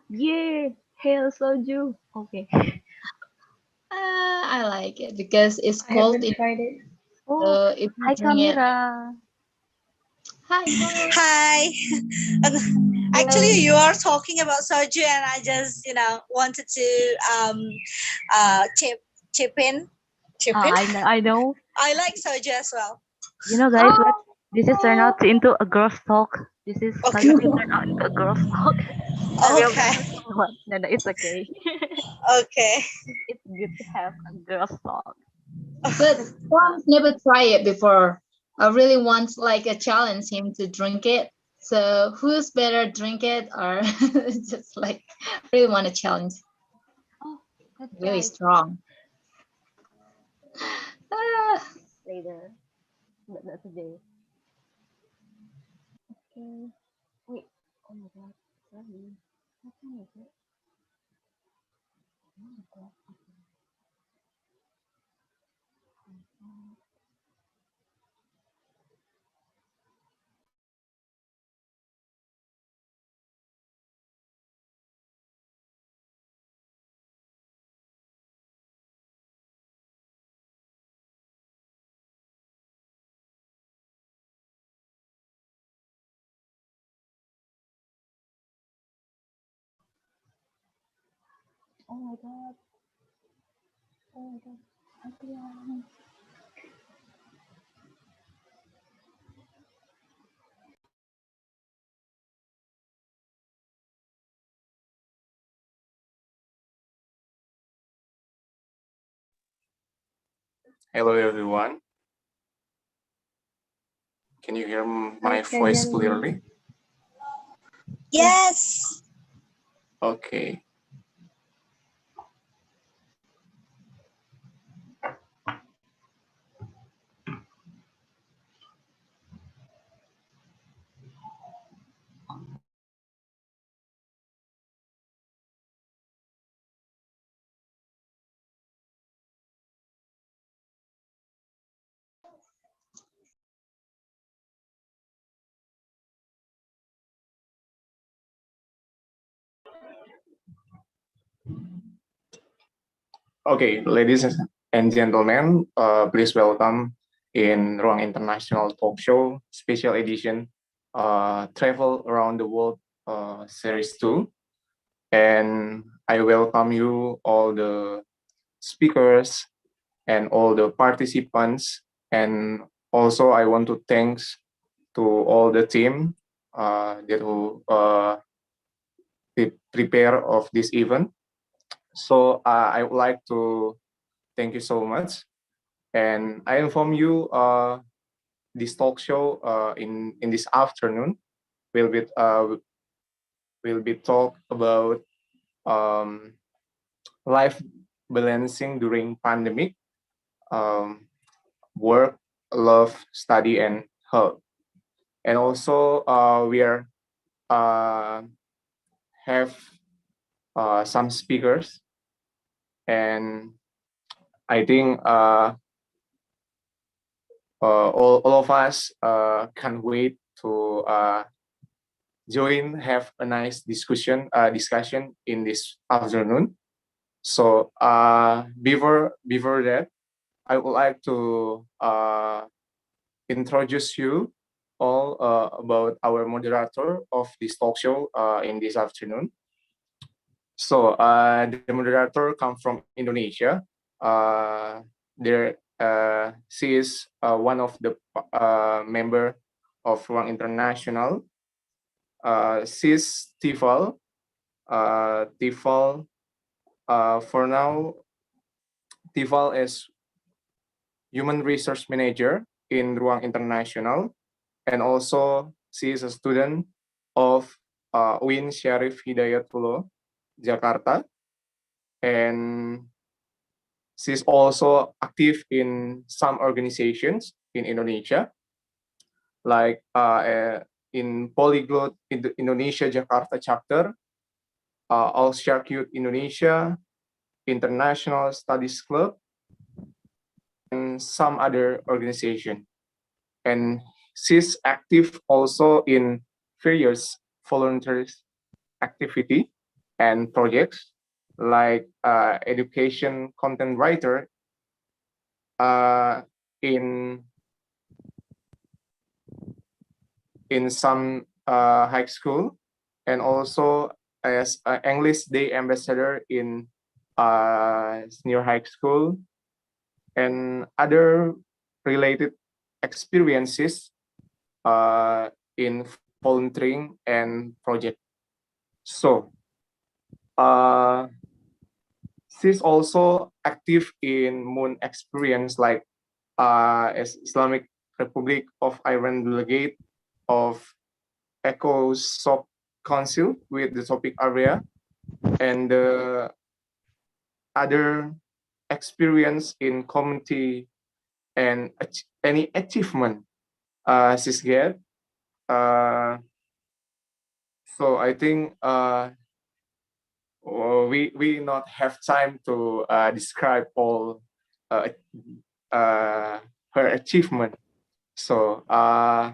Yeah, hail soju. Okay. I like it because it's I cold. haven't tried it. Oh, So if you hi drink it, Kamira. hi, hello. Hi. Actually, you are talking about soju, and I just, wanted to chip in. Chip in. I know. I like soju as well. You know, guys, what? This is turned Oh, out into a girls talk. This is Okay. suddenly turned out into a girls talk. I will Okay. never say what. No, no, it's okay. Okay. It's good to have a girls talk. but Tom's never tried it before. I really want like a challenge him to drink it. So who's better drink it or just like really want a challenge? Oh, let's Really try strong. Ah, later, but not today. Okay. Wait. Oh my god. Sorry. What time is it? Oh my god. Oh my god. Oh my god. Adrian. Hello everyone. Can you hear Hi, my voice Kajani. clearly? Yes. Okay. Okay, ladies and gentlemen, please welcome in Ruang International Talk Show Special Edition Travel Around the World Series 2. And I welcome you all the speakers and all the participants. And also I want to thanks to all the team that who prepare of this event. So I would like to thank you so much. And I inform you this talk show in this afternoon will be talk about um, life balancing during pandemic, um, work, love, study, and health. And also we are uh, have some speakers, and I think all of us can wait to join, have a nice discussion in this afternoon. So before that, I would like to introduce you all about our moderator of this talk show in this afternoon. So the moderator comes from Indonesia. There she is one of the member of Ruang International. She's Tifal. Tifal for now, Tifal is human resource manager in Ruang International, and also she is a student of UIN Syarif Hidayatullah, Jakarta, and she's also active in some organizations in Indonesia, like in Polyglot in the Indonesia Jakarta chapter, All Shark Youth Indonesia, International Studies Club, and some other organization. And she's active also in various volunteer activity. and projects like education content writer in some high school, and also as an English Day ambassador in senior high school, and other related experiences in volunteering and project. So she's also active in Moon experience like as Islamic Republic of Iran delegate of ECOSOC Council with the topic area, and other experience in community and any achievement she's get. So I think we not have time to describe all uh, her achievement. So I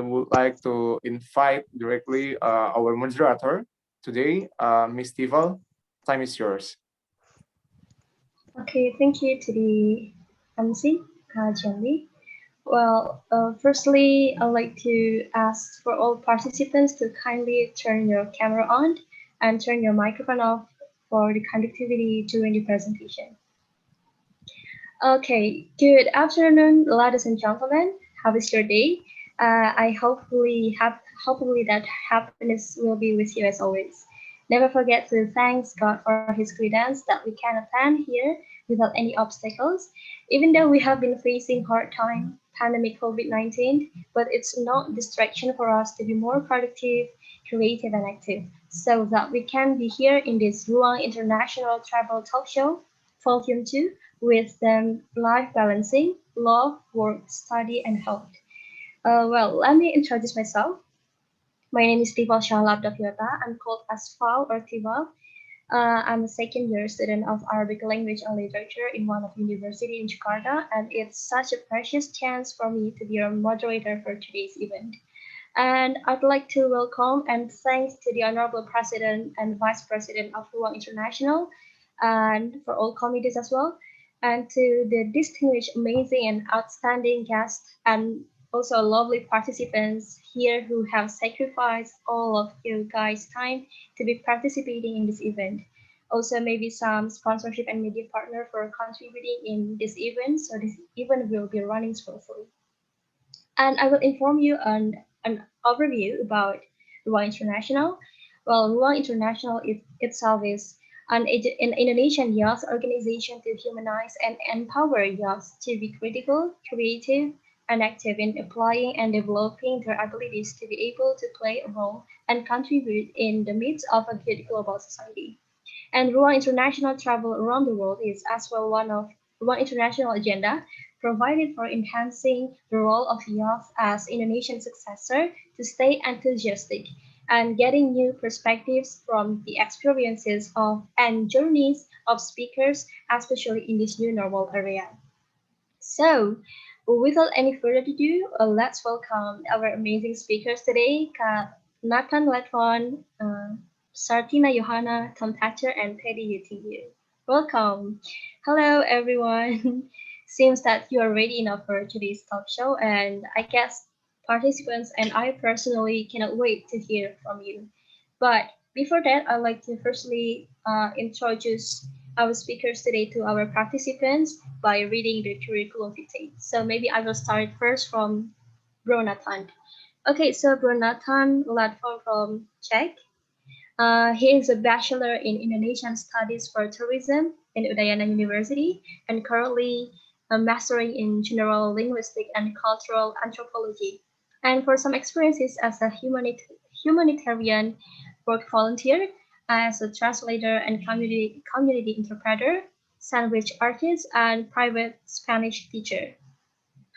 would like to invite directly our moderator today, Ms. Tival. Time is yours. Okay, thank you to the MC, Jenny. Well, firstly, I'd like to ask for all participants to kindly turn your camera on and turn your microphone off for the conductivity during the presentation. Okay, good afternoon, ladies and gentlemen. How is your day? I hopefully that happiness will be with you as always. Never forget to thank God for His guidance that we can attend here without any obstacles. Even though we have been facing hard time, pandemic COVID-19, but it's not distraction for us to be more productive, creative, and active, so that we can be here in this Ruang International Travel Talk Show, Volume 2, with them life balancing, love, work, study, and health. Well, let me introduce myself. My name is Tival Shahlabdavyota. I'm called Asfal or Tival. I'm a second year student of Arabic language and literature in one of university in Jakarta, and it's such a precious chance for me to be a moderator for today's event. And I'd like to welcome and thanks to the Honorable President and Vice President of Ruang International, and for all committees as well, and to the distinguished, amazing, and outstanding guests, and also lovely participants here who have sacrificed all of you guys' time to be participating in this event. Also, maybe some sponsorship and media partner for contributing in this event, so this event will be running smoothly. And I will inform you on an overview about Ruang International. Well, Ruang International itself is an Indonesian youth organization to humanize and empower youth to be critical, creative, and active in applying and developing their abilities to be able to play a role and contribute in the midst of a good global society. And Ruang International travel around the world is as well one of Ruang International agenda provided for enhancing the role of youth as Indonesian successor to stay enthusiastic and getting new perspectives from the experiences of and journeys of speakers, especially in this new normal area. So, without any further ado, let's welcome our amazing speakers today, Kak Nathan Letvon, Sartina Johanna, Tom Thatcher, and Teddy Utiyu. Welcome. Hello, everyone. Seems that you are ready enough for today's talk show, and I guess participants and I personally cannot wait to hear from you. But before that, I'd like to firstly introduce our speakers today to our participants by reading the curriculum vitae. So maybe I will start first from Bro Nathan. Okay, so Bro Nathan Latvan from Czech. He is a bachelor in Indonesian Studies for Tourism in Udayana University and currently mastering in General Linguistic and Cultural Anthropology. And for some experiences as a humanitarian work volunteer, as a translator and community interpreter, sandwich artist, and private Spanish teacher.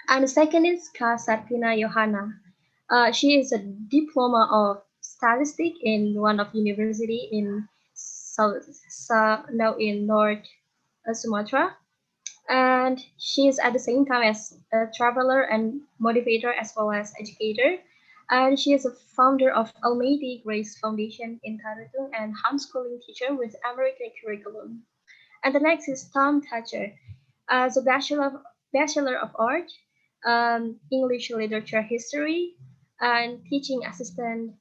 And the second is Kasatina Johanna. She is a diploma of statistics in one of university in now in North Sumatra, and she is at the same time as a traveler and motivator as well as educator. And she is a founder of Almighty Grace Foundation in Tarutung and homeschooling teacher with American curriculum. And the next is Tom Thatcher, as a Bachelor of Art, English Literature History, and teaching assistants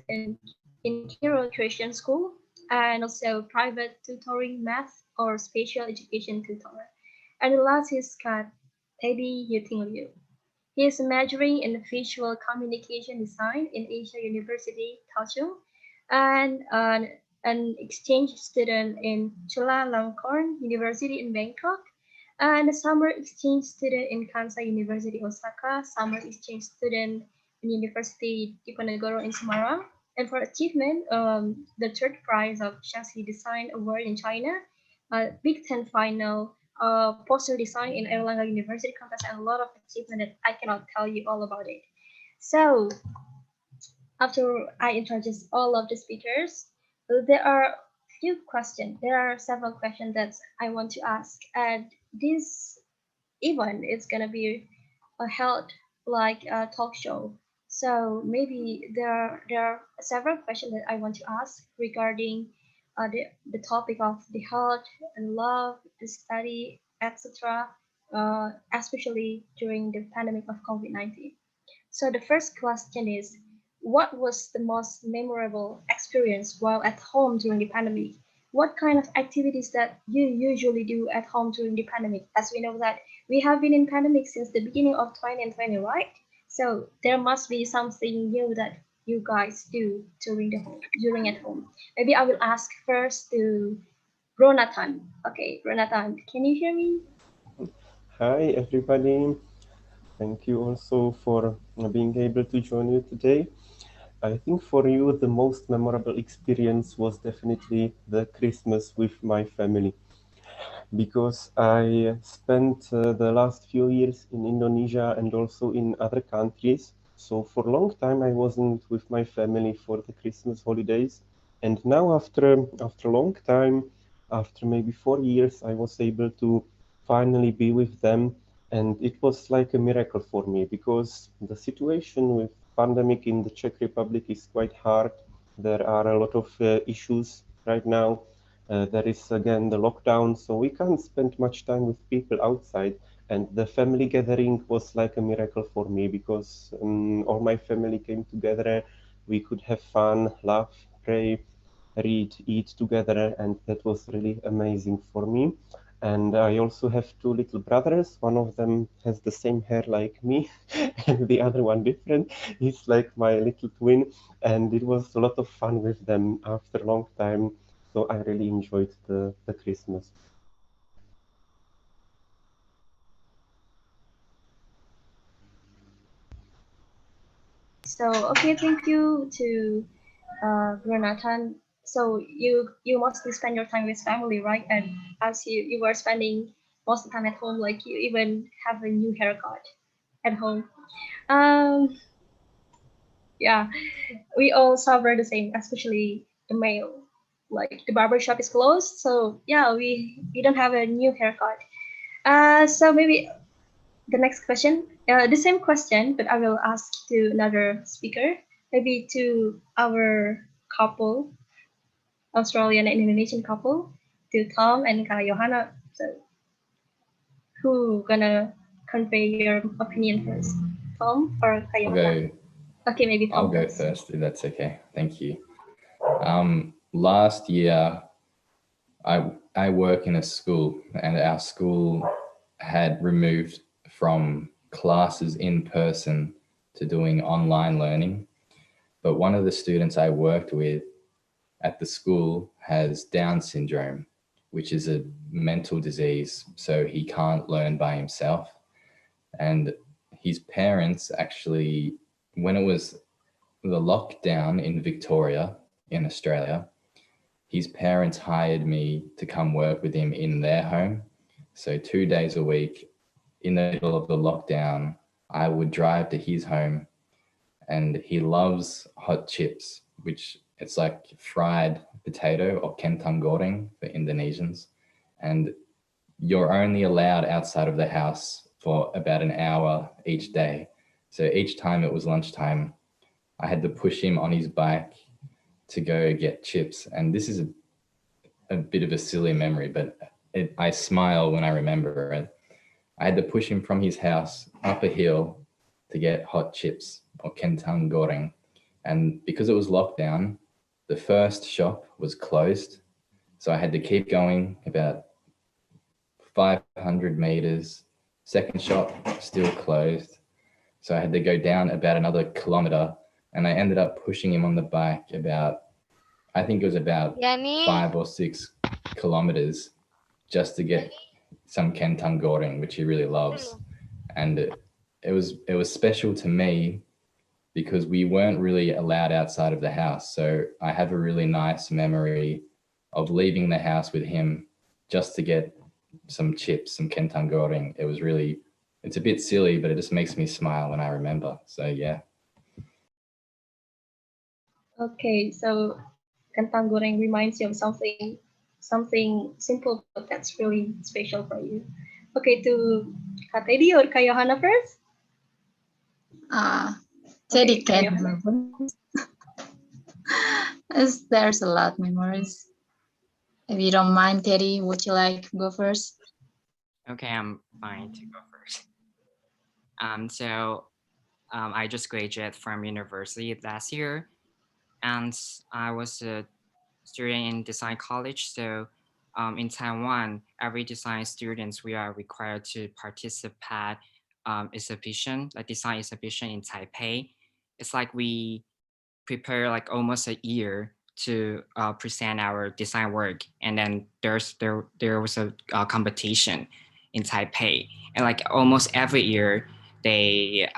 in Kiro Christian School, and also private tutoring math or special education tutor. And the last is Scott Teddy Yuting Liu. He is majoring in visual communication design in Asia University, Taichung, and an exchange student in Chulalongkorn University in Bangkok, and a summer exchange student in Kansai University, Osaka, summer exchange student in University Diponegoro in Semarang. And for achievement, the third prize of Shaxi Design Award in China, Big Ten final, poster design in Erlangen University contest, and a lot of achievement that I cannot tell you all about it. So after I introduce all of the speakers, there are few questions. There are several questions that I want to ask, and this event is gonna be held like a talk show. So maybe there are several questions that I want to ask regarding the topic of the health and love, the study, etc. Especially during the pandemic of COVID-19. So the first question is, what was the most memorable experience while at home during the pandemic? What kind of activities that you usually do at home during the pandemic? As we know that we have been in pandemic since the beginning of 2020, right? So there must be something new that you guys do during at home. Maybe I will ask first to Ronathan. Okay, Ronathan, can you hear me? Hi, everybody. Thank you also for being able to join you today. I think for you, the most memorable experience was definitely the Christmas with my family because I spent the last few years in Indonesia and also in other countries. So for a long time, I wasn't with my family for the Christmas holidays. And now after a long time, after maybe 4 years, I was able to finally be with them. And it was like a miracle for me because the situation with pandemic in the Czech Republic is quite hard. There are a lot of issues right now. There is again the lockdown, so we can't spend much time with people outside. And the family gathering was like a miracle for me because all my family came together. We could have fun, laugh, pray, read, eat together, and that was really amazing for me. And I also have two little brothers. One of them has the same hair like me, and the other one different. He's like my little twin, and it was a lot of fun with them after a long time. So I really enjoyed the Christmas. So okay, thank you to Jonathan. So you mostly spend your time with family, right? And as you were spending most of the time at home, like you even have a new haircut at home. Um, yeah, we all suffer the same, especially the male. Like the barber shop is closed, so yeah, we don't have a new haircut. So maybe the next question, the same question, but I will ask to another speaker, maybe to our couple, Australian and Indonesian couple, to Tom and Kak Johanna. So who gonna convey your opinion first, Tom or Kak I'll Johanna? go. Okay, maybe I'll Tom go first. first if that's okay. Thank you. Last year, I work in a school, and our school had removed from classes in person to doing online learning. But one of the students I worked with at the school has Down syndrome, which is a mental disease, so he can't learn by himself. And his parents actually, when it was the lockdown in Victoria, in Australia, his parents hired me to come work with him in their home. So 2 days a week in the middle of the lockdown, I would drive to his home, and he loves hot chips, which it's like fried potato or kentang goreng for Indonesians. And you're only allowed outside of the house for about an hour each day. So each time it was lunchtime, I had to push him on his bike to go get chips. And this is a bit of a silly memory, but I smile when I remember it. I had to push him from his house up a hill to get hot chips or kentang goreng. And because it was lockdown, the first shop was closed. So I had to keep going about 500 meters. Second shop still closed. So I had to go down about another kilometer, and I ended up pushing him on the bike about, I think it was about 5 or 6 kilometers just to get some kentang goreng, which he really loves. And it was special to me because we weren't really allowed outside of the house. So I have a really nice memory of leaving the house with him just to get some chips, some kentang goreng. It's a bit silly, but it just makes me smile when I remember. So yeah. Okay, so kentang goreng reminds you of something simple, but that's really special for you. Okay, to Kak Teddy or Kak Johanna first? Teddy Okay, can. There's a lot of memories. If you don't mind, Teddy, would you like to go first? Okay, I'm fine to go first. I just graduated from university last year, and I was a student in design college. So in Taiwan, every design students, we are required to participate exhibition, like design exhibition in Taipei. It's like we prepare like almost a year to present our design work, and then there was a competition in Taipei, and like almost every year they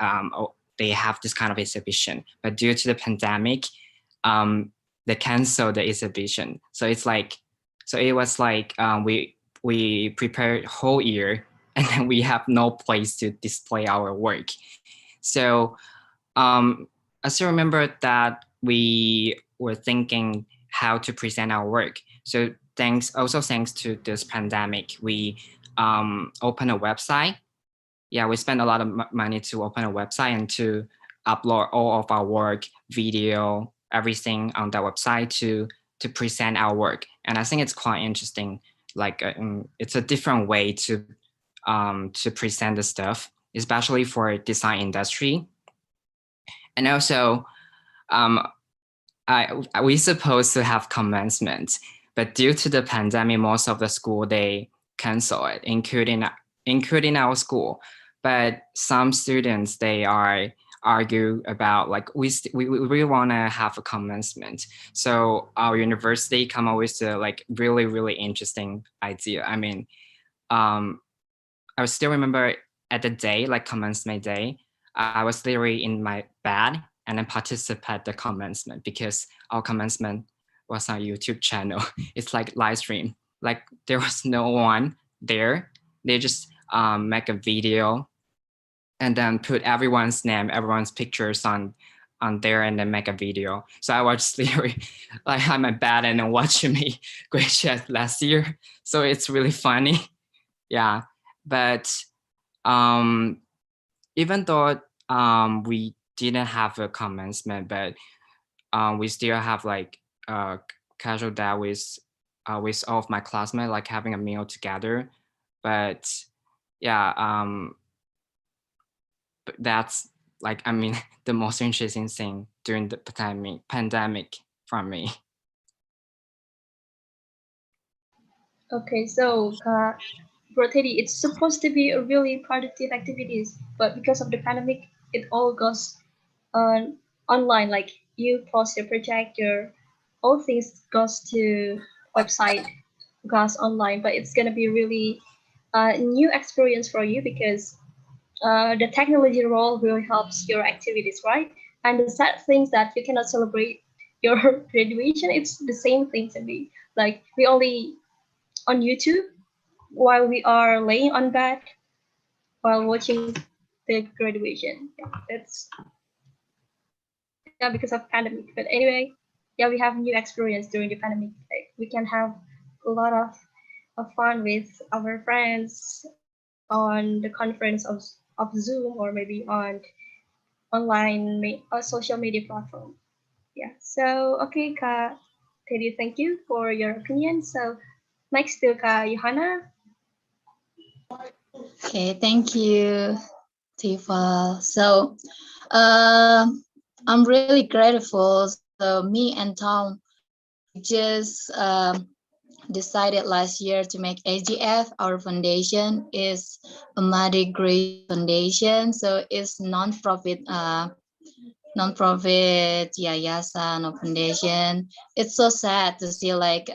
have this kind of exhibition, but due to the pandemic, they canceled the exhibition. So it was like we prepared whole year, and then we have no place to display our work. So I still remember that we were thinking how to present our work. So thanks to this pandemic, we opened a website. Yeah, we spent a lot of money to open a website and to upload all of our work, video, everything on that website to present our work. And I think it's quite interesting. Like it's a different way to present the stuff, especially for design industry. And also, we supposed to have commencement, but due to the pandemic, most of the school they cancel it, including our school. But some students they argue about like we really want to have a commencement. So our university come up with a like really interesting idea. I mean, I still remember at the day, like commencement day, I was literally in my bed and then participate the commencement because our commencement was on YouTube channel. It's like live stream. Like there was no one there. They just make a video and then put everyone's name, everyone's pictures on there and then make a video. So I was literally like on my bed and then watching me graduate last year. So it's really funny. Yeah. But even though we didn't have a commencement, but we still have like casual day with all of my classmates, like having a meal together. But yeah, but that's like, I mean, the most interesting thing during the pandemic for me. Okay, so Bro Teddy, it's supposed to be a really productive activities, but because of the pandemic, it all goes online. Like you post your project, all things goes to website, goes online. But it's gonna be really new experience for you because the technology role really helps your activities, right? And the sad things that you cannot celebrate your graduation, it's the same thing to me. Like we only on YouTube while we are laying on bed while watching the graduation. Yeah, that's because of pandemic. But anyway, yeah, we have new experience during the pandemic. Like we can have a lot of fun with our friends on the conference of Zoom or maybe on online social media platform. Yeah. So okay, Kak Teddy, thank you for your opinion. So next to Kak Johanna. Okay, thank you, Tifa. So, uh, I'm really grateful. So, me and Tom, we just decided last year to make AGF. Our foundation is Amadi Grace Foundation. So, it's non-profit yayasan or foundation. It's so sad to see like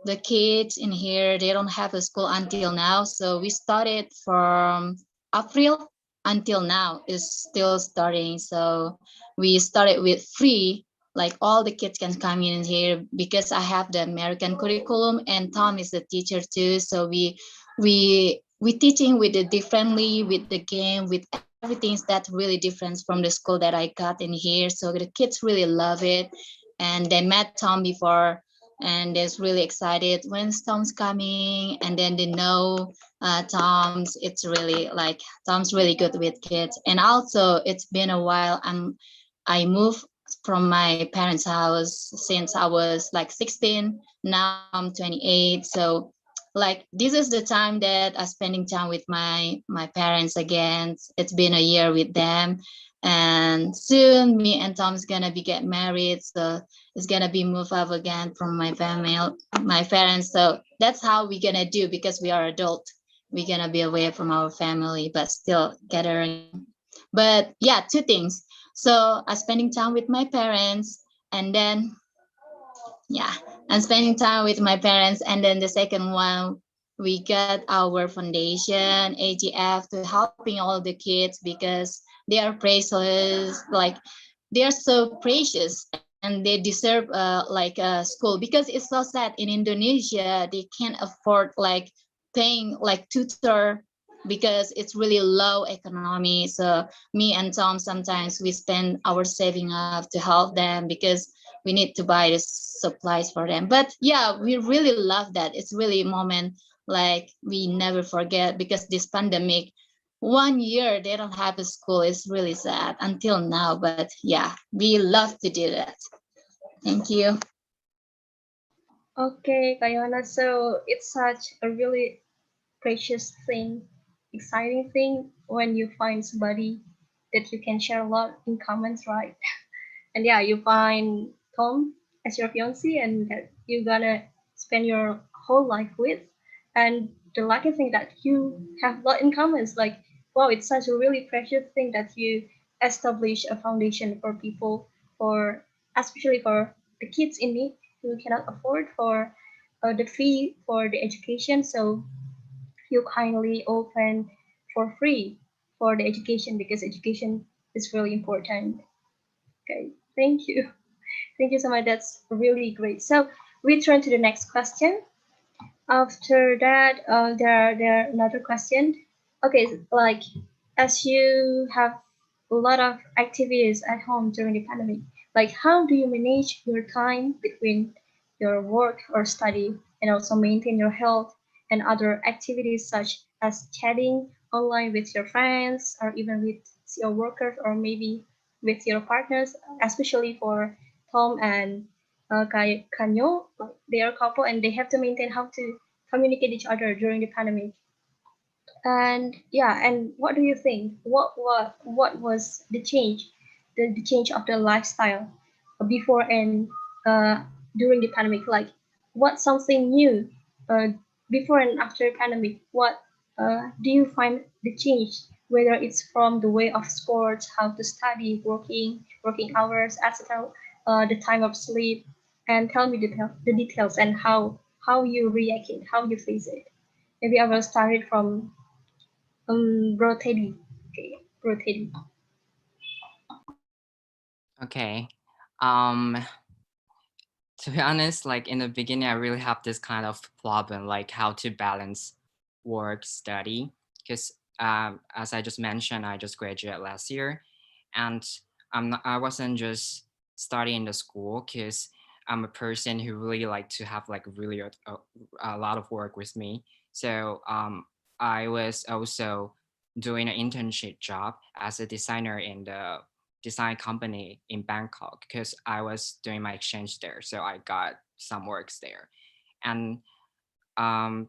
the kids in here, they don't have a school until now. So we started from April until now is still starting. So we started with free, like all the kids can come in here because I have the American curriculum and Tom is the teacher too. So we teaching with the differently with the game with everything that really different from the school that I got in here. So the kids really love it, and they met Tom before and they're really excited when Tom's coming, and then they know Tom's. It's really like Tom's really good with kids, and also it's been a while. I moved from my parents' house since I was like 16. Now I'm 28, so like this is the time that I'm spending time with my parents again. It's been a year with them, and soon me and Tom's gonna be get married. So is gonna be move up again from my family, my parents. So that's how we're gonna do because we are adult. We're gonna be away from our family, but still gathering. But yeah, two things. So I'm spending time with my parents, and then yeah, I'm spending time with my parents, and then the second one, we got our foundation AGF to helping all the kids because they are precious, like they are so precious and they deserve like a school because it's so sad in Indonesia they can't afford like paying like tutor because it's really low economy. So me and Tom sometimes we spend our saving up to help them because we need to buy the supplies for them. But yeah, we really love that. It's really a moment like we never forget because this pandemic 1 year they don't have a school is really sad until now. But yeah, we love to do that. Thank you. Okay, Kayana. So it's such a really precious thing, exciting thing when you find somebody that you can share a lot in comments, right? And yeah, you find Tom as your fiance and that you're gonna spend your whole life with. And the lucky thing that you have a lot in common is like, wow, it's such a really precious thing that you establish a foundation for people, for especially for the kids in need who cannot afford for the fee for the education. So you kindly open for free for the education because education is really important. Okay, thank you. Thank you so much. That's really great. So we turn to the next question. After that, there are another question. Okay, like as you have a lot of activities at home during the pandemic, like how do you manage your time between your work or study and also maintain your health and other activities such as chatting online with your friends or even with your workers or maybe with your partners, especially for Tom and Kanyo, they are a couple and they have to maintain how to communicate each other during the pandemic. And yeah, and what do you think? What was the change, the change of the lifestyle before and during the pandemic? Like, what something new uh, before and after pandemic? What do you find the change? Whether it's from the way of sports, how to study, working hours, etc., the time of sleep, and tell me the details and how you react it, how you face it. Maybe I will start it from Bro Teddy. Okay, Bro Teddy. Okay. Um, to be honest, like in the beginning, I really have this kind of problem, like how to balance work, study, because as I just mentioned, I just graduated last year, and I wasn't just studying in the school because I'm a person who really like to have like really a lot of work with me. So I was also doing an internship job as a designer in the design company in Bangkok because I was doing my exchange there. So I got some works there. And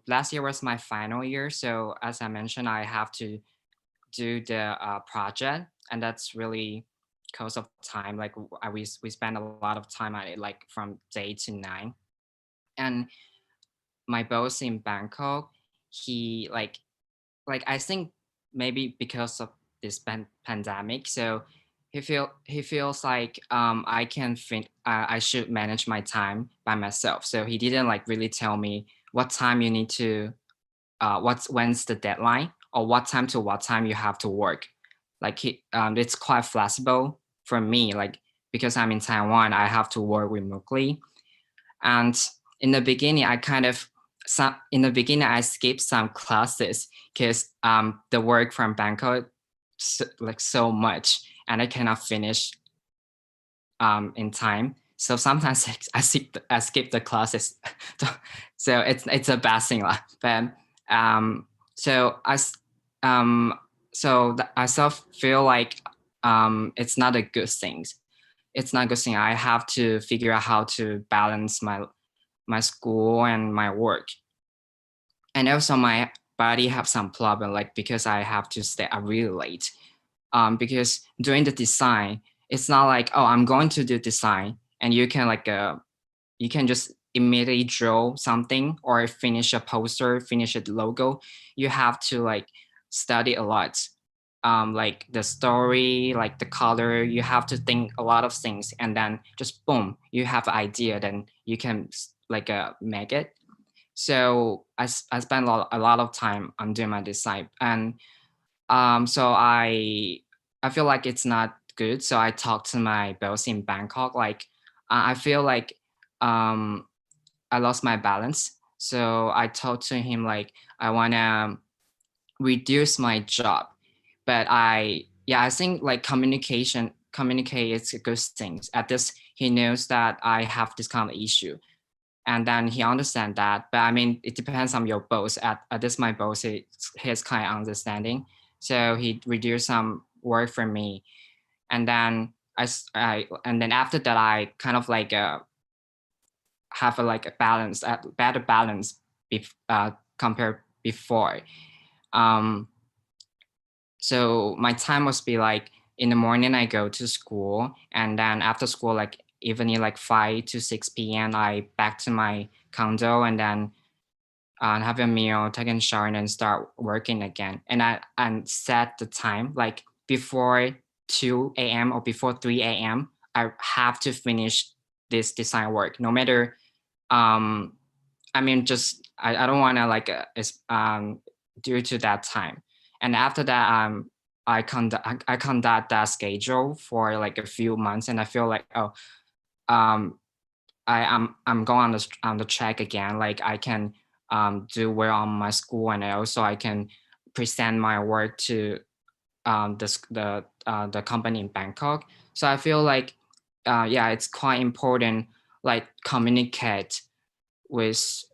last year was my final year. So as I mentioned, I have to do the project, and that's really cost of time. Like we spend a lot of time on it, like from day to night. And my boss in Bangkok, he like I think maybe because of this pandemic, so he feels like I should manage my time by myself. So he didn't like really tell me what time you need to when's the deadline or what time you have to work. Like it's quite flexible for me. Like because I'm in Taiwan, I have to work remotely. And in the beginning, in the beginning I skipped some classes because the work from Bangkok like so much, and I cannot finish in time. So sometimes I skip the classes. So it's a bad thing lah. But so I self feel like it's not a good thing. It's not a good thing. I have to figure out how to balance my school and my work. And also my body have some problem, like because I have to stay up really late. Because doing the design, it's not like, oh, I'm going to do design and you can you can just immediately draw something or finish a poster, finish a logo. You have to like study a lot. Like the story, like the color, you have to think a lot of things, and then just boom, you have an idea, then you can like make it. So I spent a lot of time on doing my design, and so I feel like it's not good. So I talked to my boss in Bangkok, like I feel like I lost my balance. So I told to him like I wanna reduce my job. But I think like communicate is a good thing. At this, he knows that I have this kind of issue, and then he understand that. But I mean, it depends on your boss. At this, my boss, he's kind of understanding, so he reduced some work for me. And then and then after that, I kind of like have a balance, a better balance compared before. Um, so my time must be like in the morning I go to school, and then after school like evening like 5 to 6 p.m. I back to my condo, and then have a meal, take a shower, and then start working again. And I set the time like before 2 a.m. or before 3 a.m. I have to finish this design work, no matter I mean, just I don't want to like due to that time. And after that, I conduct that schedule for like a few months, and I feel like, oh, I'm going on the track again. Like I can do well on my school, and also I can present my work to the company in Bangkok. So I feel like yeah, it's quite important like communicate with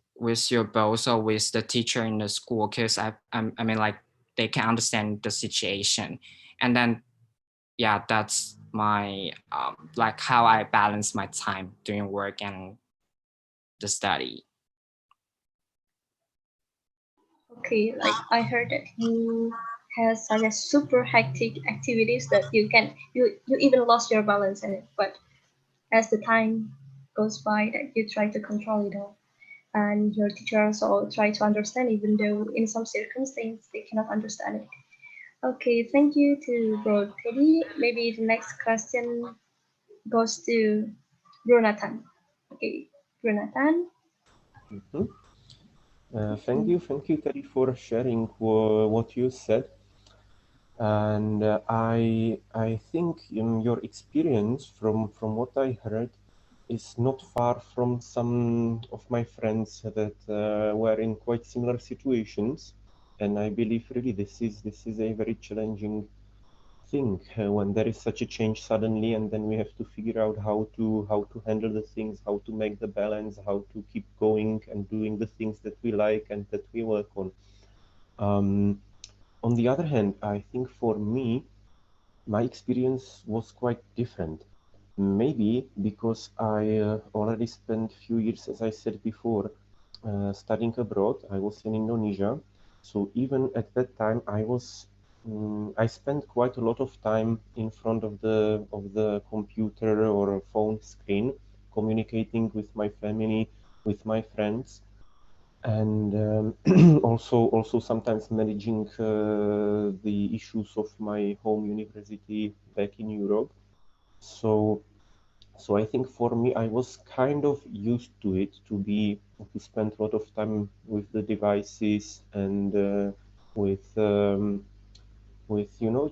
your boss or with the teacher in the school, because I mean like they can understand the situation. And then yeah, that's my like how I balance my time doing work and the study. Okay, like I heard that you has such a super hectic activities that you even lost your balance in it. But as the time goes by, that you try to control it all, and your teachers all try to understand, even though in some circumstances they cannot understand it. Okay, thank you to Bro Teddy. Maybe the next question goes to Jonathan. Okay, Jonathan. Mhm. Thank you, Teddy, for sharing what you said. And I think your experience, from what I heard, is not far from some of my friends that were in quite similar situations. And I believe really this is a very challenging thing when there is such a change suddenly, and then we have to figure out how to handle the things, how to make the balance, how to keep going and doing the things that we like and that we work on. On the other hand, I think for me, my experience was quite different. Maybe because I already spent few years, as I said before, studying abroad. I was in Indonesia, so even at that time, I spent quite a lot of time in front of the computer or a phone screen, communicating with my family, with my friends, and also sometimes managing the issues of my home university back in Europe. So so I think for me, I was kind of used to it to spend a lot of time with the devices and with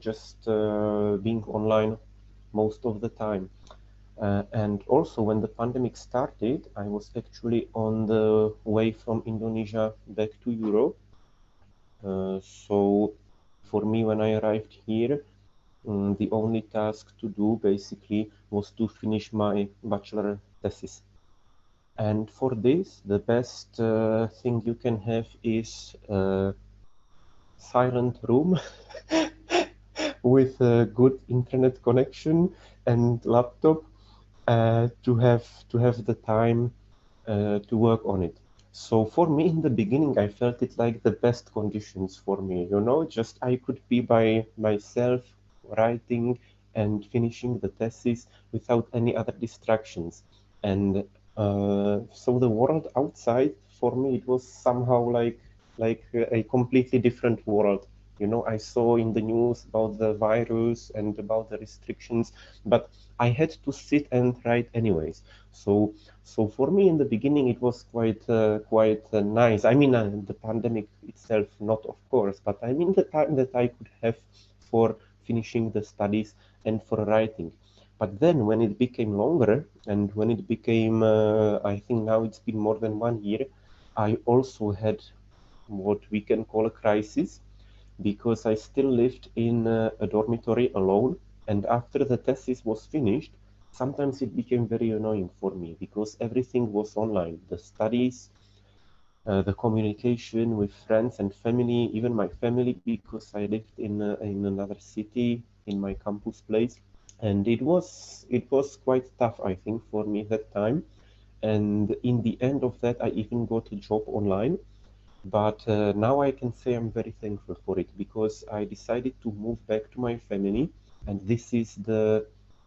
just being online most of the time. And also, when the pandemic started, I was actually on the way from Indonesia back to Europe. So for me, when I arrived here, the only task to do basically was to finish my bachelor thesis. And for this, the best thing you can have is a silent room with a good internet connection and laptop to have the time to work on it. So for me, in the beginning, I felt it like the best conditions for me, just I could be by myself writing and finishing the thesis without any other distractions. And so the world outside, for me, it was somehow like a completely different world. I saw in the news about the virus and about the restrictions, but I had to sit and write anyways. So for me, in the beginning, it was quite nice. I mean, the pandemic itself, not of course, but I mean the time that I could have for finishing the studies and for writing. But then, when it became longer, and when it became, I think now it's been more than 1 year, I also had what we can call a crisis because I still lived in a dormitory alone. And after the thesis was finished, sometimes it became very annoying for me because everything was online. The studies, the communication with friends and family, even my family, because I lived in another city in my campus place, and it was quite tough, I think, for me that time. And in the end of that, I even got a job online, but now I can say I'm very thankful for it because I decided to move back to my family, and this is the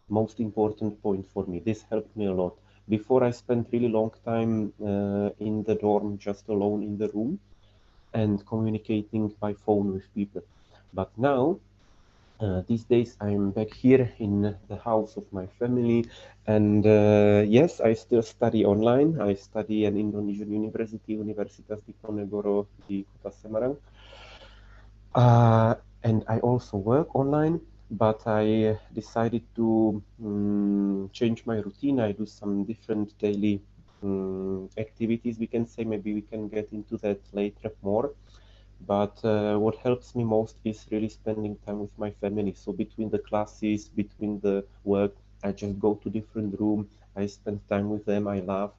most important point for me. This helped me a lot. Before, I spent really long time in the dorm, just alone in the room, and communicating by phone with people. But now, these days, I'm back here in the house of my family, and yes, I still study online. I study an Indonesian university, Universitas Diponegoro di Kota Semarang, uh, and I also work online. But I decided to change my routine. I do some different daily activities. We can say maybe we can get into that later more. But what helps me most is really spending time with my family. So between the classes, between the work, I just go to different room. I spend time with them. I laugh,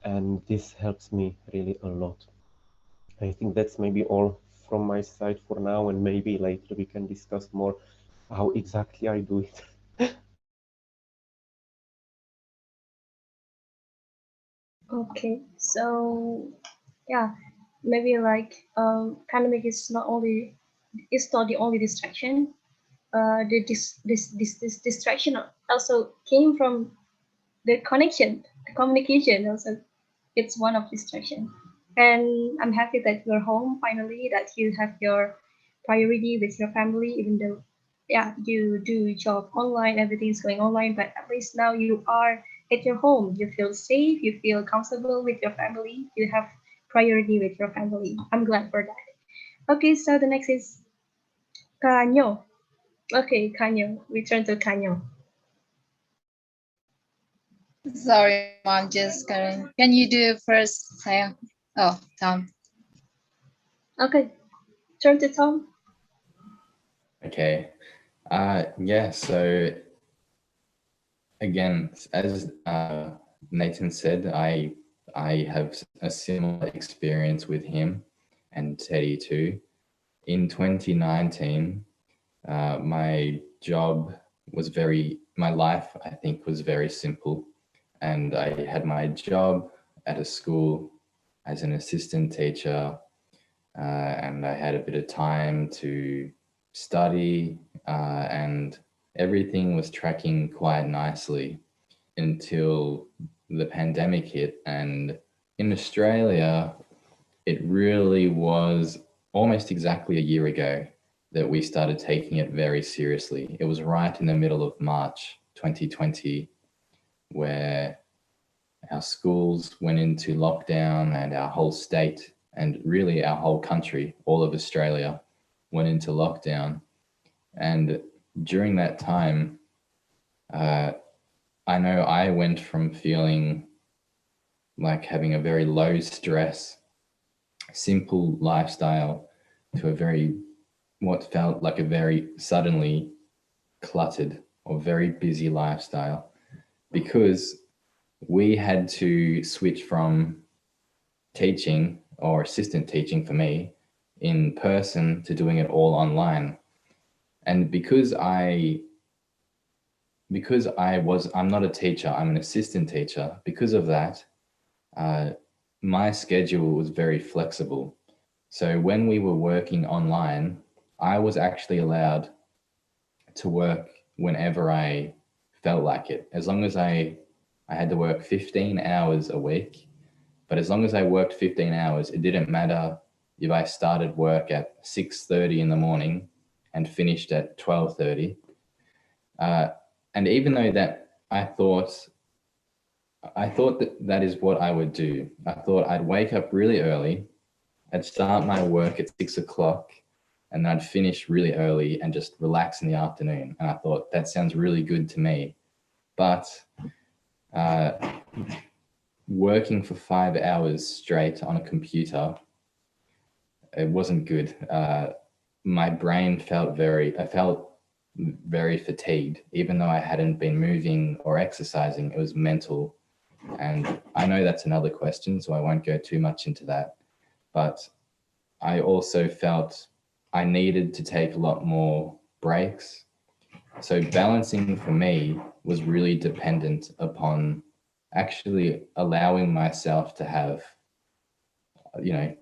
and this helps me really a lot. I think that's maybe all from my side for now, and maybe later we can discuss more how exactly I do it. Okay, so yeah, maybe like pandemic is not only it's not the only distraction. This distraction also came from the connection, the communication also. It's one of distraction, and I'm happy that you're home finally. That you have your priority with your family, even though yeah you do job online, everything's going online, but at least now you are at your home. You feel safe, you feel comfortable with your family, you have priority with your family. I'm glad for that. Okay, so the next is Kanyo. Okay, Kanyo. We turn to Kanyo. Sorry, mom, just can you do first, Saya? Oh, Tom. Okay, turn to Tom. Okay. Yeah, so again, as Nathan said, I have a similar experience with him and Teddy too. in 2019, my life, I think, was very simple. And I had my job at a school as an assistant teacher, and I had a bit of time to study, and everything was tracking quite nicely until the pandemic hit. And in Australia, it really was almost exactly a year ago that we started taking it very seriously. It was right in the middle of March 2020, where our schools went into lockdown and our whole state and really our whole country, all of Australia, went into lockdown. And during that time, I know I went from feeling like having a very low stress, simple lifestyle to what felt like a very suddenly cluttered or very busy lifestyle, because we had to switch from teaching or assistant teaching for me in person to doing it all online. And I'm not a teacher, I'm an assistant teacher. Because of that, my schedule was very flexible. So when we were working online, I was actually allowed to work whenever I felt like it, as long as I had to work 15 hours a week. But as long as I worked 15 hours, it didn't matter if I started work at 6:30 in the morning and finished at 12:30. And even though that I thought that is what I would do. I thought I'd wake up really early, I'd start my work at 6 o'clock, and then I'd finish really early and just relax in the afternoon. And I thought that sounds really good to me. But working for 5 hours straight on a computer, it wasn't good. My brain felt I felt very fatigued, even though I hadn't been moving or exercising. It was mental. And I know that's another question, so I won't go too much into that. But I also felt I needed to take a lot more breaks. So balancing for me was really dependent upon actually allowing myself to have,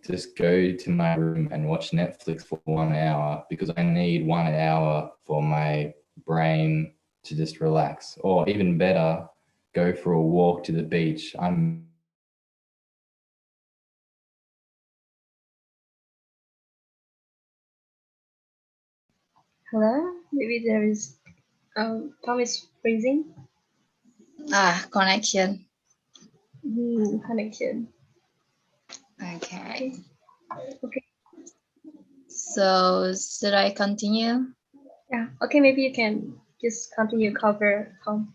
just go to my room and watch Netflix for 1 hour, because I need 1 hour for my brain to just relax. Or even better, go for a walk to the beach. Hello? Maybe there is Tom is freezing. Connection. Connection. Okay. Okay. So should I continue? Yeah. Okay, maybe you can just continue cover Tom.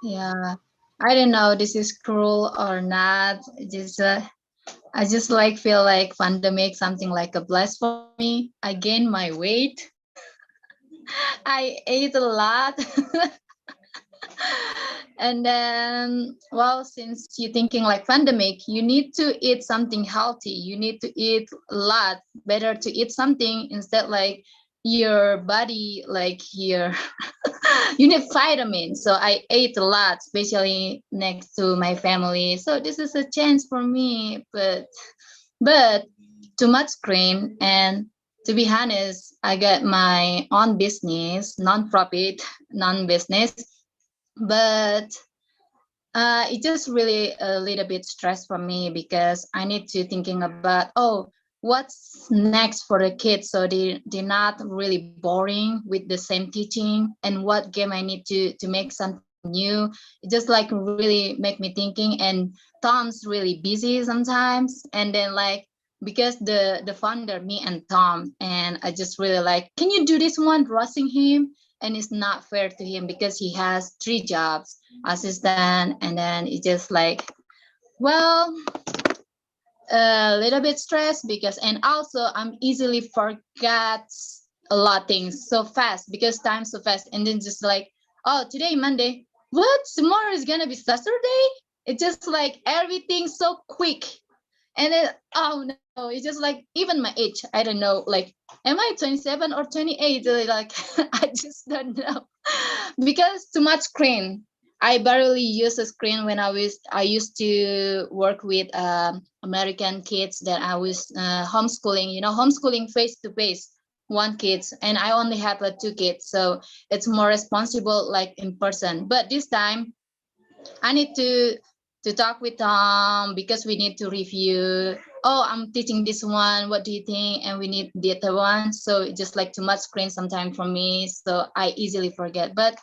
Yeah. I don't know this is cruel or not. I just like feel like pandemic something like a bless for me. I gained my weight. I ate a lot. And then, well, since you're thinking like pandemic, you need to eat something healthy. You need to eat a lot. Better to eat something instead like your body, like your, you need vitamins. So I ate a lot, especially next to my family. So this is a chance for me, but too much screen. And to be honest, I got my own business, non-profit, non-business, but it just really a little bit stress for me, because I need to thinking about, what's next for the kids, so they're not really boring with the same teaching, and what game I need to make something new. It just like really make me thinking. And Tom's really busy sometimes, and then like, because the founder, me and Tom, and I just really like, can you do this one, rushing him, and it's not fair to him because he has 3 jobs, assistant, and then it's just like, well, a little bit stressed, because, and also I'm easily forget a lot of things so fast, because time so fast, and then just like, oh, today Monday, what, tomorrow is gonna be Saturday. It's just like everything so quick, and then, oh no, Oh, it's just like even my age. I don't know. Like, am I 27 or 28? Like, I just don't know because too much screen. I barely use a screen when I used to work with American kids that I was homeschooling. You know, homeschooling face to face, one kids, and I only have two kids, so it's more responsible like in person. But this time I need to talk with Tom because we need to review. Oh, I'm teaching this one. What do you think? And we need the other one. So it's just like too much screen sometimes for me. So I easily forget. But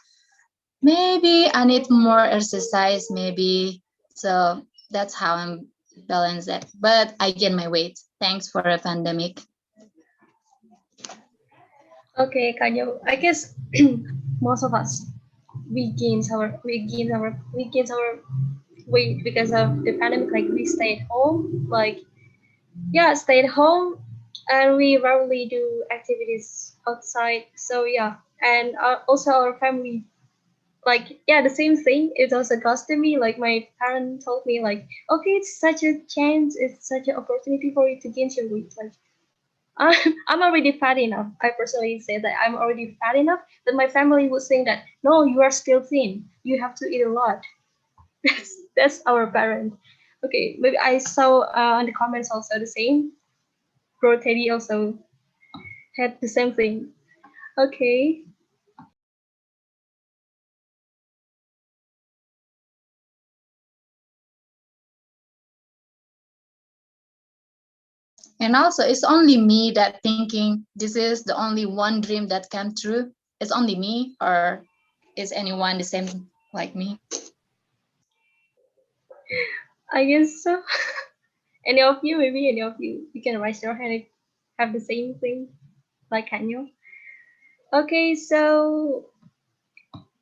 maybe I need more exercise. Maybe so that's how I'm balance it. But I gain my weight. Thanks for a pandemic. Okay, Kanyo. I guess most of us we gain our weight because of the pandemic. Like we stay at home. Like yeah, stay at home, and we rarely do activities outside. So yeah, and also our family. Like yeah, the same thing. It also goes to me. Like my parent told me like, okay, it's such a chance. It's such an opportunity for you to gain your weight. Like I'm already fat enough. I personally say that I'm already fat enough that my family would think that no, you are still thin. You have to eat a lot. That's our parent. Okay, maybe I saw in the comments also the same. Bro Teddy also had the same thing. Okay. And also, it's only me that thinking this is the only one dream that came true. It's only me, or is anyone the same like me? I guess so. Any of you, maybe any of you, you can raise your hand if have the same thing like Kanyo. Okay, so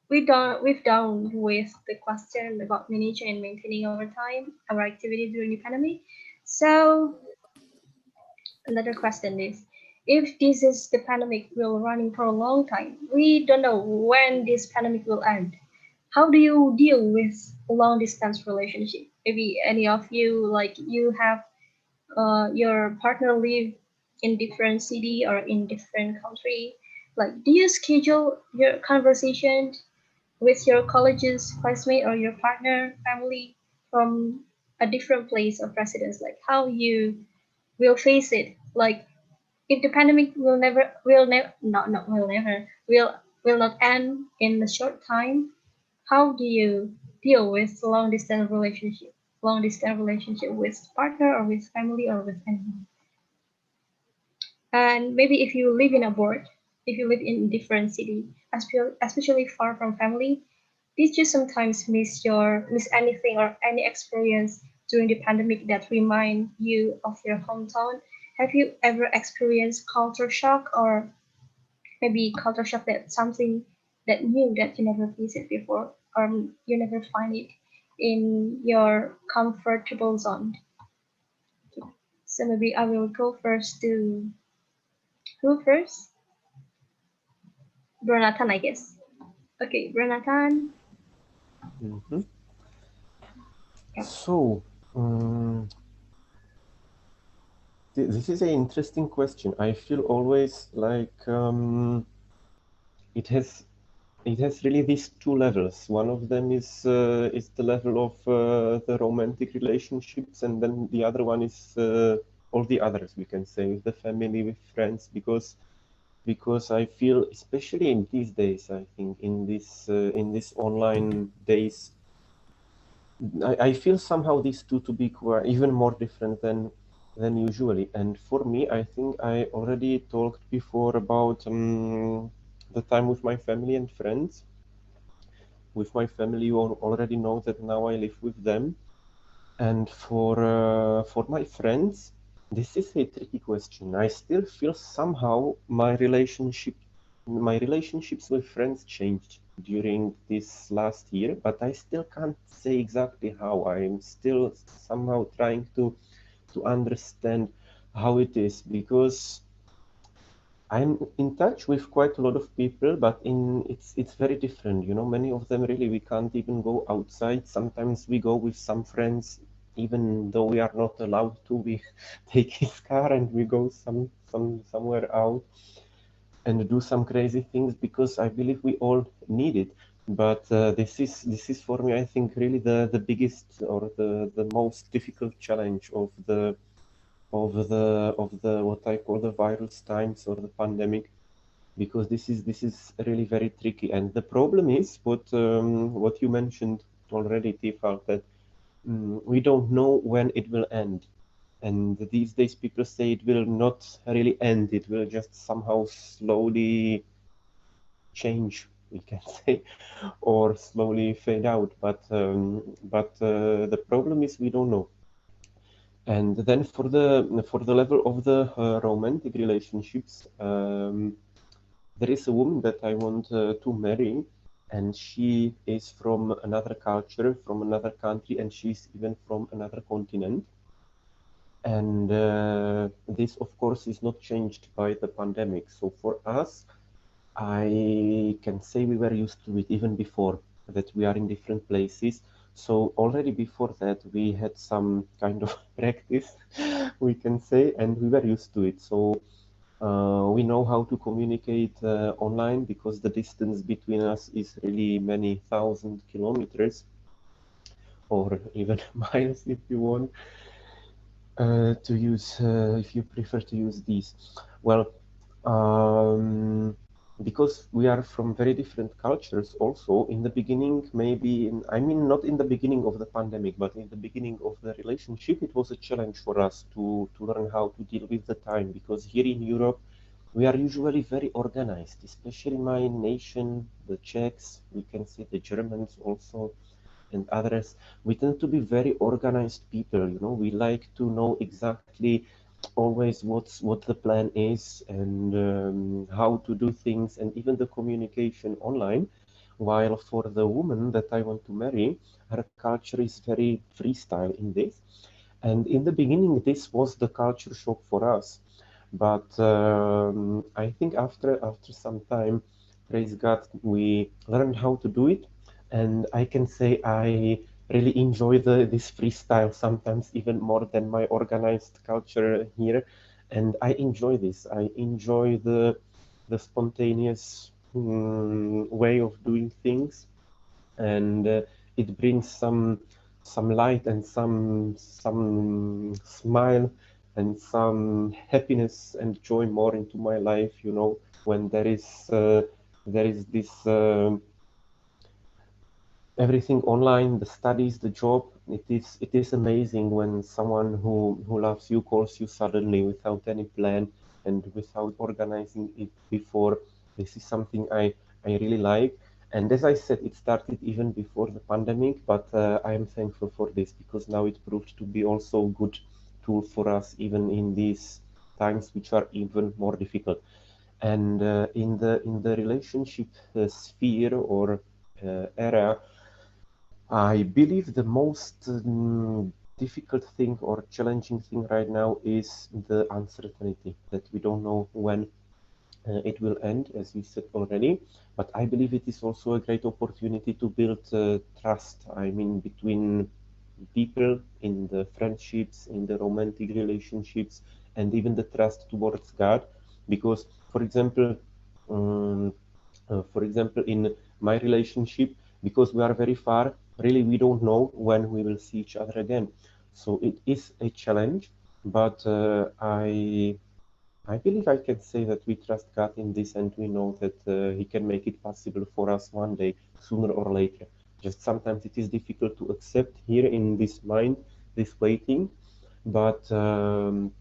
we've done with the question about managing and maintaining our time, our activity during the pandemic. So another question is, if this is the pandemic will running for a long time, we don't know when this pandemic will end. How do you deal with a long distance relationship? Maybe any of you like you have your partner live in different city or in different country. Like, do you schedule your conversation with your college's classmate or your partner family from a different place of residence? Like, how you will face it? Like, if the pandemic will never not will never will not end in a short time, how do you deal with long distance relationship with partner or with family or with anyone? And maybe if you live in abroad, if you live in different city, especially far from family, did you sometimes miss anything or any experience during the pandemic that remind you of your hometown? Have you ever experienced culture shock, or maybe culture shock that something that new that you never visit before, or you never find it in your comfortable zone? So maybe I will go first to who first? Bronathan, I guess. Okay, Bronathan. Mhm. Yeah. So, um, this is an interesting question. I feel always like it has really these two levels. One of them is the level of the romantic relationships, and then the other one is all the others, we can say, with the family, with friends, because I feel, especially in these days, I think in this online days, I feel somehow these two to be quite even more different than usually. And for me, I think I already talked before about the time with my family and friends. With my family, you already know that now I live with them. And for my friends, this is a tricky question. I still feel somehow my relationships with friends changed during this last year, but I still can't say exactly how. I'm still somehow trying to understand how it is, because I'm in touch with quite a lot of people, but it's very different. You know, many of them really we can't even go outside. Sometimes we go with some friends even though we are not allowed to, we take his car and we go somewhere out and do some crazy things because I believe we all need it. But this is for me, I think, really the biggest or the most difficult challenge of the what I call the virus times or the pandemic, because this is really very tricky. And the problem is what you mentioned already, Tifal, that we don't know when it will end. And these days people say it will not really end, it will just somehow slowly change, we can say, or slowly fade out. But the problem is we don't know. And then for the level of the romantic relationships, there is a woman that I want to marry, and she is from another culture, from another country, and she's even from another continent. And this, of course, is not changed by the pandemic. So for us, I can say we were used to it even before that we are in different places. So already before that, we had some kind of practice, we can say, and we were used to it. So we know how to communicate online because the distance between us is really many thousand kilometers or even miles if you want to use, if you prefer to use these. Well, because we are from very different cultures also, in the beginning, maybe, I mean, not in the beginning of the pandemic, but in the beginning of the relationship, it was a challenge for us to learn how to deal with the time, because here in Europe, we are usually very organized, especially my nation, the Czechs, we can say the Germans also, and others. We tend to be very organized people, we like to know exactly always what the plan is and how to do things, and even the communication online. While for the woman that I want to marry, her culture is very freestyle in this. And in the beginning, this was the culture shock for us. But I think after some time, praise God, we learned how to do it. And I can say I really enjoy this freestyle sometimes even more than my organized culture here. And I enjoy this. I enjoy the spontaneous way of doing things, and it brings some light and some smile and some happiness and joy more into my life, when there is this everything online, the studies, the job. It is amazing when someone who loves you calls you suddenly without any plan and without organizing it before. This is something I really like. And as I said, it started even before the pandemic, but I am thankful for this because now it proved to be also a good tool for us even in these times which are even more difficult. And in the relationship sphere or area, I believe the most difficult thing or challenging thing right now is the uncertainty that we don't know when it will end, as we said already. But I believe it is also a great opportunity to build trust. I mean, between people in the friendships, in the romantic relationships, and even the trust towards God. Because, um, for example, in my relationship, because we are very far, really we don't know when we will see each other again. So it is a challenge, but I believe I can say that we trust God in this, and we know that He can make it possible for us one day, sooner or later. Just sometimes it is difficult to accept here in this mind, this waiting, but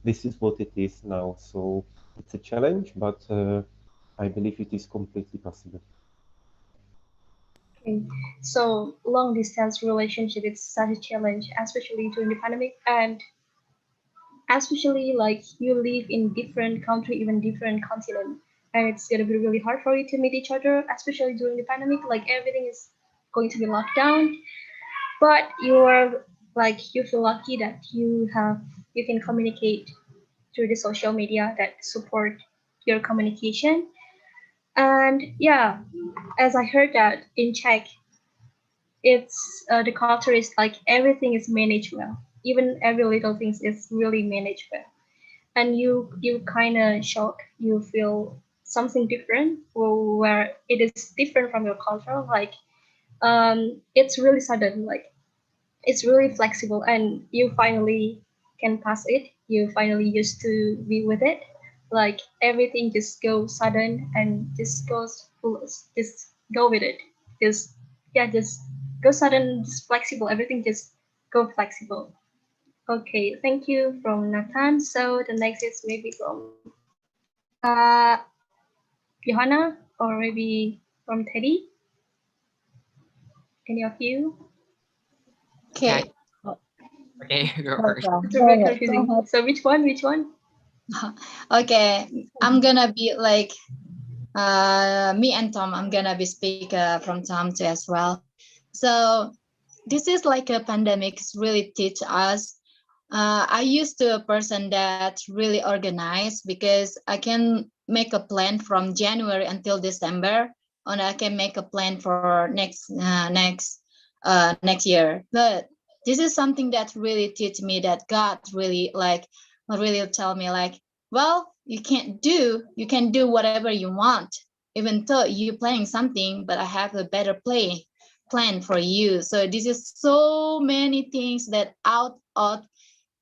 this is what it is now. So it's a challenge, but I believe it is completely possible. Okay. So long distance relationship is such a challenge, especially during the pandemic, and especially like you live in different country, even different continent, and it's gonna be really hard for you to meet each other, especially during the pandemic. Like everything is going to be locked down, but you're like you feel lucky that you can communicate through the social media that support your communication. And yeah, as I heard that in Czech, it's the culture is like everything is managed well. even every little things is really managed well. And you kind of shock, you feel something different, or where it is different from your culture. Like it's really sudden, like it's really flexible, and you finally can pass it. You finally used to be with it. Like everything just goes sudden and just goes just go with it. Just yeah, just go sudden, just flexible. Everything just go flexible. Okay, thank you from Nathan. So the next is maybe from uh Johanna, or maybe from Teddy. Any of you? Yeah. Okay. Okay, go Go first. It's a bit ahead. Go confusing. ahead. So which one? Which one? Okay, I'm gonna be like me and Tom. I'm gonna be speaker from Tom too as well. So this is like a pandemic really teach us. I used to a person that really organized because I can make a plan from January until December, and I can make a plan for next year. But this is something that really teach me that God really tell me like, well, you can do whatever you want, even though you planning something, but I have a better plan for you. So this is so many things that out of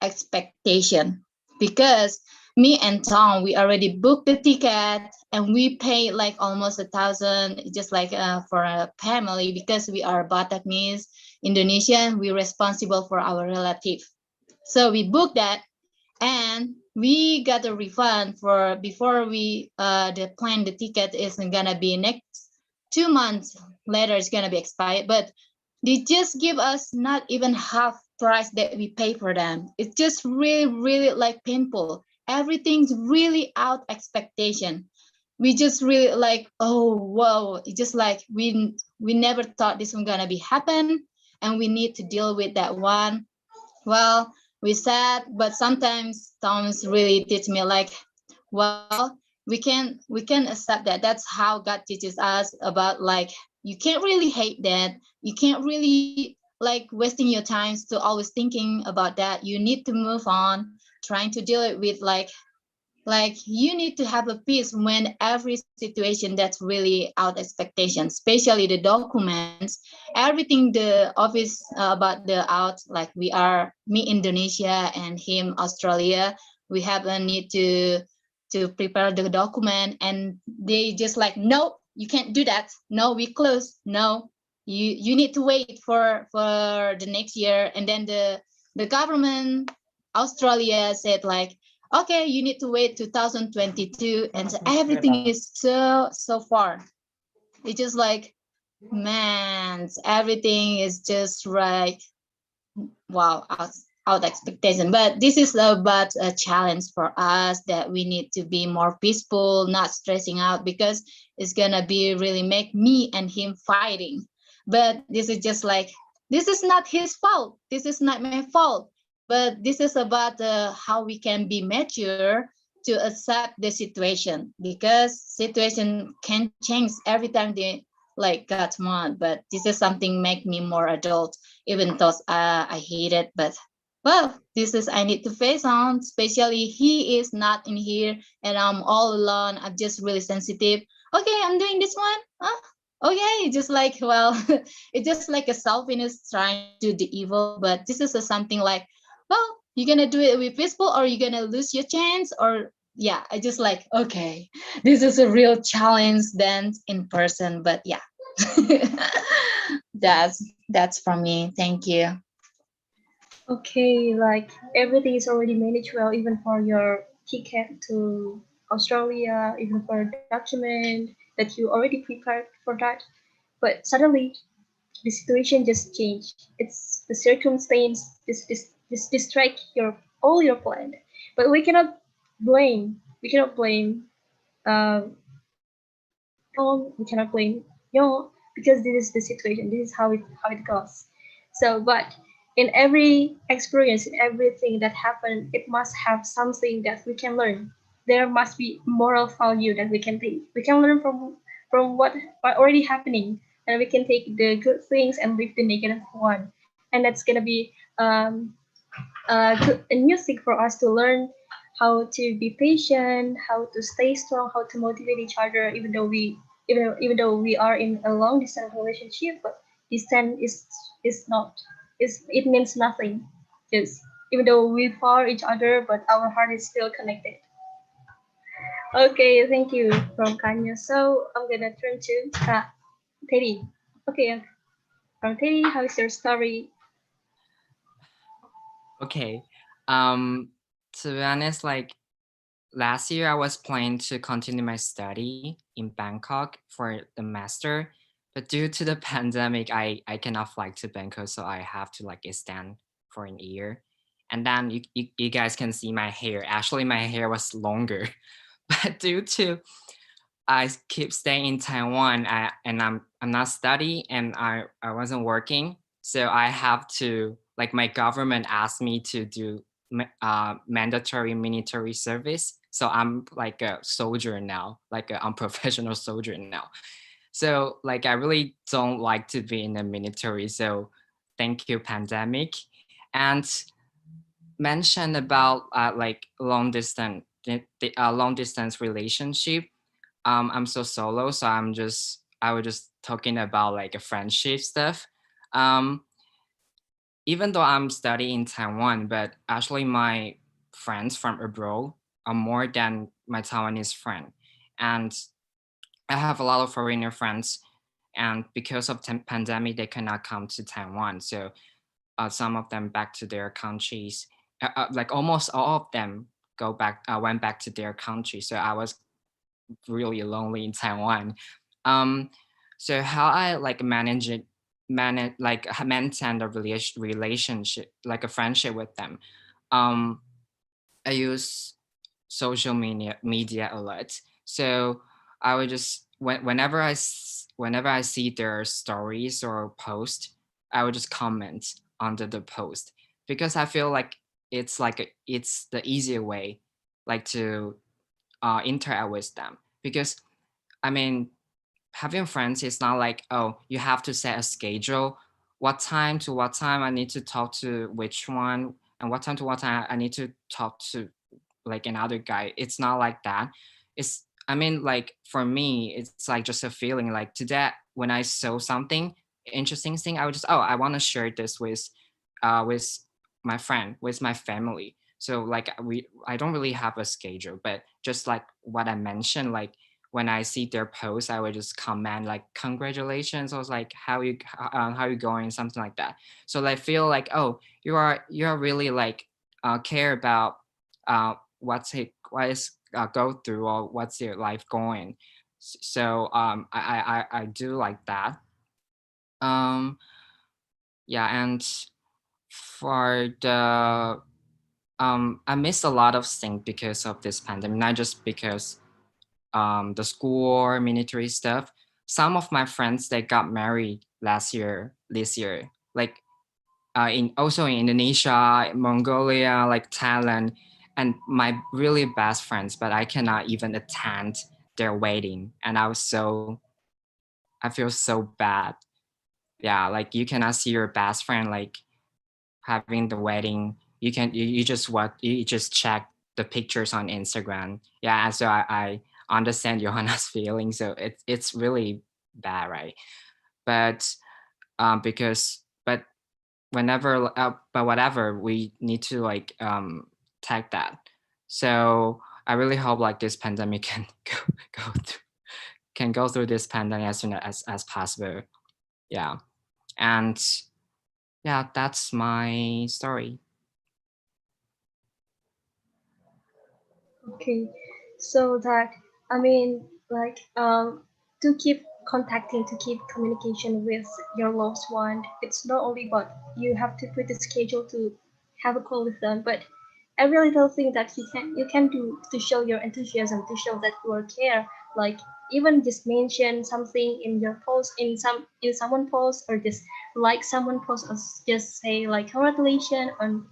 expectation, because me and Tom, we already booked the ticket and we paid like almost 1,000, just like for a family, because we are Bataknese Indonesian. We're responsible for our relative. So we booked that, and we got a refund for before we the ticket is gonna be next 2 months later, it's gonna be expired, but they just give us not even half price that we pay for them. It's just really like painful. Everything's really out expectation. We just really like, oh whoa, it's just like we never thought this was gonna be happen, and we need to deal with that one. Well, we said, but sometimes Tom's really teach me like, well, we can accept that. That's how God teaches us about like you can't really hate that. You can't really like wasting your times to always thinking about that. You need to move on, trying to deal it with like you need to have a peace when every situation that's really out expectation, especially the documents, everything the office about the out, like we are me Indonesia and him Australia, we have a need to prepare the document, and they just like, no, you can't do that, no, we close, no, you need to wait for the next year. And then the government Australia said like, okay, you need to wait 2022, and so everything is so far. It's just like, man, everything is just right. Wow, out expectation. But this is about a challenge for us that we need to be more peaceful, not stressing out, because it's gonna be really make me and him fighting. But this is just like, this is not his fault, this is not my fault, but this is about how we can be mature to accept the situation, because situation can change every time they like got mad. But this is something make me more adult, even though I hate it. But well, this is I need to face on, especially he is not in here and I'm all alone. I'm just really sensitive. Okay, I'm doing this one. Huh? Okay, just like, well, it's just like a selfishness trying to do the evil. But this is a something like, well, you're gonna do it with peaceful, or you're gonna lose your chance, or yeah, I just like, okay, this is a real challenge than in person. But yeah, that's from me. Thank you. Okay, like everything is already managed well, even for your ticket to Australia, even for document that you already prepared for that. But suddenly the situation just changed. It's the circumstance just distract your all your plan. But we cannot blame Tom, we cannot blame Yo, because this is the situation. This is how it goes. So, but in every experience, in everything that happened, it must have something that we can learn. There must be moral value that we can take. We can learn from what already happening, and we can take the good things and leave the negative one. And that's gonna be music for us to learn how to be patient, how to stay strong, how to motivate each other, even though we are in a long distance relationship, but distance is not is it means nothing. Just even though we far each other, but our heart is still connected. Okay, thank you from Kanya. So I'm gonna turn to Teddy. Okay, from Teddy, how is your story? Okay. To be honest, like last year I was planning to continue my study in Bangkok for the master, but due to the pandemic, I cannot fly to Bangkok, so I have to like extend for an year. And then you guys can see my hair. Actually, my hair was longer, but due to I keep staying in Taiwan, and I'm not studying, and I wasn't working, so I have to like my government asked me to do mandatory military service. So I'm like a soldier now, like an unprofessional soldier now. So like I really don't like to be in the military. So thank you, pandemic. And mentioned about like long distance relationship. I'm so solo, so I was just talking about like a friendship stuff. Um, Even though I'm studying in Taiwan, but actually my friends from abroad are more than my Taiwanese friend, and I have a lot of foreigner friends. And because of pandemic, they cannot come to Taiwan, so some of them back to their countries. Like almost all of them went back to their country. So I was really lonely in Taiwan. Um, so how I like maintain the relationship, like a friendship with them. Um, I use social media a lot. So I would just whenever I see their stories or post, I would just comment under the post because I feel like it's the easier way, like to interact with them. Because I mean, having friends is not like, oh, you have to set a schedule, what time to what time I need to talk to which one, and what time to what time I need to talk to like another guy. It's not like that. It's I mean, like for me, it's like just a feeling. Like today when I saw something interesting thing, I would just, oh, I want to share this with my friend, with my family. So like I don't really have a schedule, but just like what I mentioned, like when I see their posts, I would just comment like congratulations. I was like, how you going, something like that. So I feel like, oh, you're really like care about what is go through, or what's your life going. So I do like that. Um, yeah, and for the I missed a lot of things because of this pandemic, not just because the school or military stuff. Some of my friends they got married this year, like in also in Indonesia, Mongolia, like Thailand, and my really best friends, but I cannot even attend their wedding, and I feel so bad. Yeah, like you cannot see your best friend like having the wedding. You just you just check the pictures on Instagram. Yeah, and so I understand Johanna's feeling. So it's really bad, right? But because but whenever but whatever, we need to like tag that. So I really hope like this pandemic can go through, can go through this pandemic as soon as possible. Yeah, and yeah, that's my story. Okay, so that I mean, like to keep contacting, to keep communication with your loved one. It's not only about you have to put a schedule to have a call with them, but every little thing that you can do to show your enthusiasm, to show that you are care. Like even just mention something in your post, in someone post, or just like someone post, or just say like congratulations on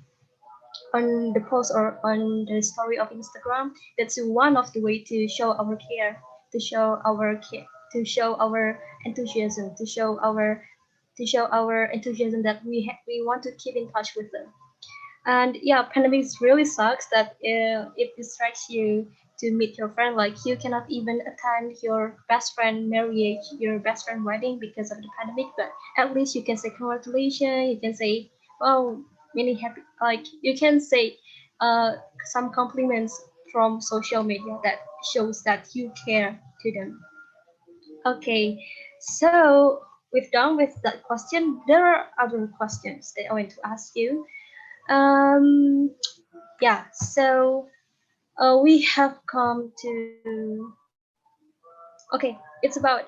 the post or on the story of Instagram. That's one of the way to show our care, to show our enthusiasm, to show our enthusiasm that we want to keep in touch with them. And yeah, pandemics really sucks that it distracts you to meet your friend. Like you cannot even attend your best friend marriage, your best friend wedding because of the pandemic. But at least you can say congratulations. You can say, "Oh, many happy." Like you can say, some compliments from social media that shows that you care to them. Okay, so we've done with that question. There are other questions that I want to ask you. Um, yeah, so we have come to. Okay, it's about.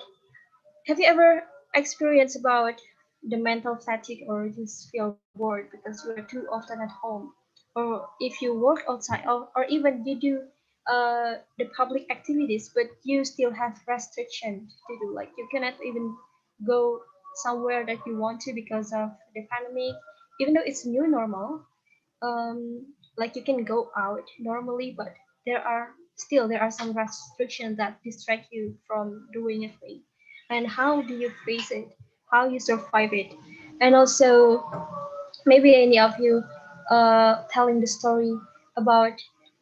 Have you ever experienced about the mental fatigue or just feel bored because you are too often at home, or if you work outside, or even you do the public activities, but you still have restrictions to do, like you cannot even go somewhere that you want to because of the pandemic, even though it's new normal. Like you can go out normally, but there are some restrictions that distract you from doing a thing. And how do you face it? How you survive it? And also, maybe any of you telling the story about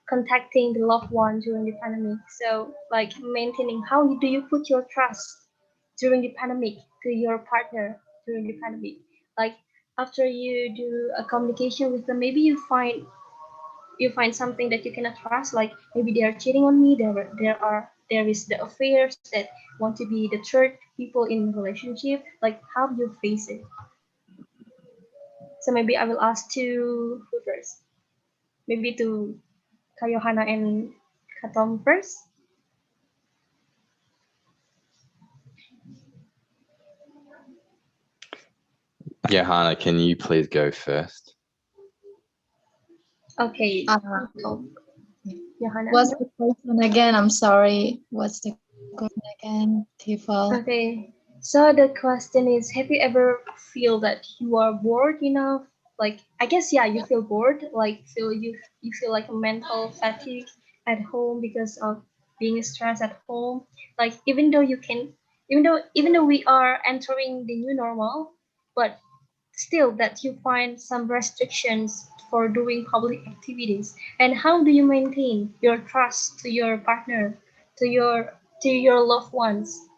contacting the loved one during the pandemic. So, like maintaining how do you put your trust during the pandemic to your partner during the pandemic? Like after you do a communication with them, maybe you find something that you cannot trust, like maybe they are cheating on me, there is the affairs that want to be the third people in relationship, like how do you face it? So maybe I will ask to who first, maybe to Kayohana and Katom first. Johanna, can you please go first? Okay, Uh, Johanna. what's the question again? I'm sorry. What's the question again, Tifal? Okay, so the question is, have you ever feel that you are bored enough? Like, I guess yeah, you feel bored, like you feel like a mental fatigue at home because of being stressed at home. Like even though we are entering the new normal, but still that you find some restrictions for doing public activities. And how do you maintain your trust to your partner, to your loved ones,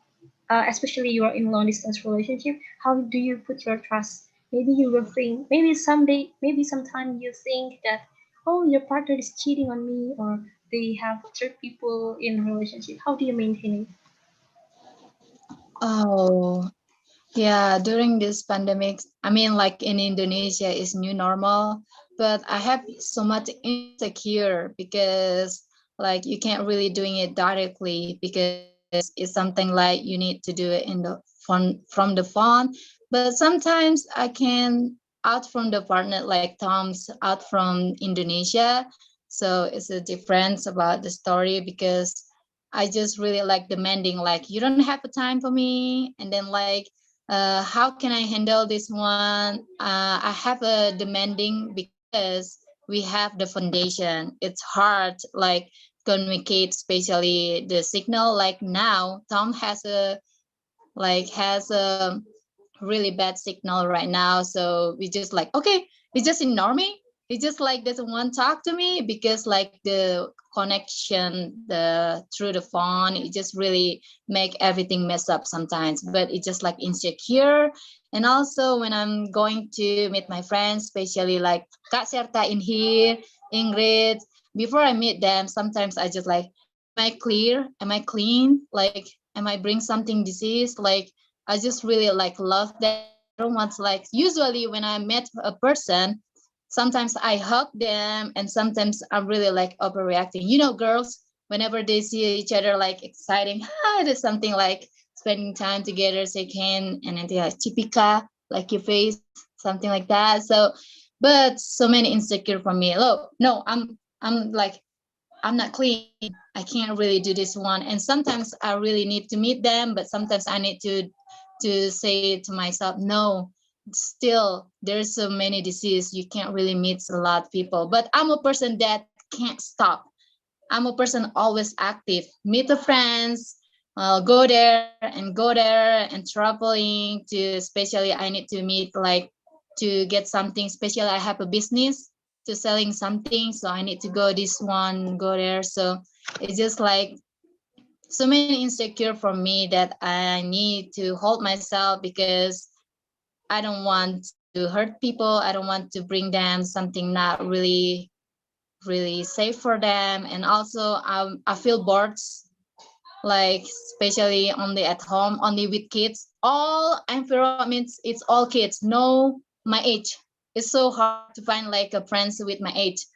especially you are in long distance relationship? How do you put your trust? Maybe you will think, maybe someday, maybe sometime you think that, oh, your partner is cheating on me, or they have third people in a relationship. How do you maintain it? Oh, yeah. During this pandemic, I mean, like in Indonesia, is new normal, but I have so much insecure because like you can't really doing it directly because it's something like you need to do it in the phone from the phone. But sometimes I can out from the partner, like Tom's out from Indonesia, so it's a difference about the story because I just really like demanding, like you don't have a time for me, and then like how can I handle this one? I have a demanding because we have the foundation. It's hard, like communicate, especially the signal. Like now, Tom has a really bad signal right now. So we just like, okay, he just ignore me. He just like doesn't want to talk to me because like the connection the through the phone, it just really make everything mess up sometimes. But it's just like insecure. And also when I'm going to meet my friends, especially like Kak Serta in here, Ingrid, before I meet them, sometimes I just like, am I clear? Am I clean? Like, am I bring something disease? Like, I just really like love them. I don't want to like usually when I met a person, sometimes I hug them and sometimes I'm really like overreacting. You know, girls, whenever they see each other like exciting, there's something like spending time together, shake hand, and then they like chipika, like your face, something like that. So, but so many insecure from me. Look, no, I'm like I'm not clean. I can't really do this one. And sometimes I really need to meet them, but sometimes I need to say to myself, no, still there's so many disease. You can't really meet a lot of people. But I'm a person that can't stop. I'm a person always active. Meet the friends, go there and traveling to. Especially I need to meet like to get something. Especially I have a business. to selling something, so I need to go this one, go there. So it's just like so many insecure for me that I need to hold myself because I don't want to hurt people. I don't want to bring them something not really safe for them. And also I feel bored, like especially only at home, only with kids. All environments, it's all kids, no my age. It's so hard to find like a friends with my age.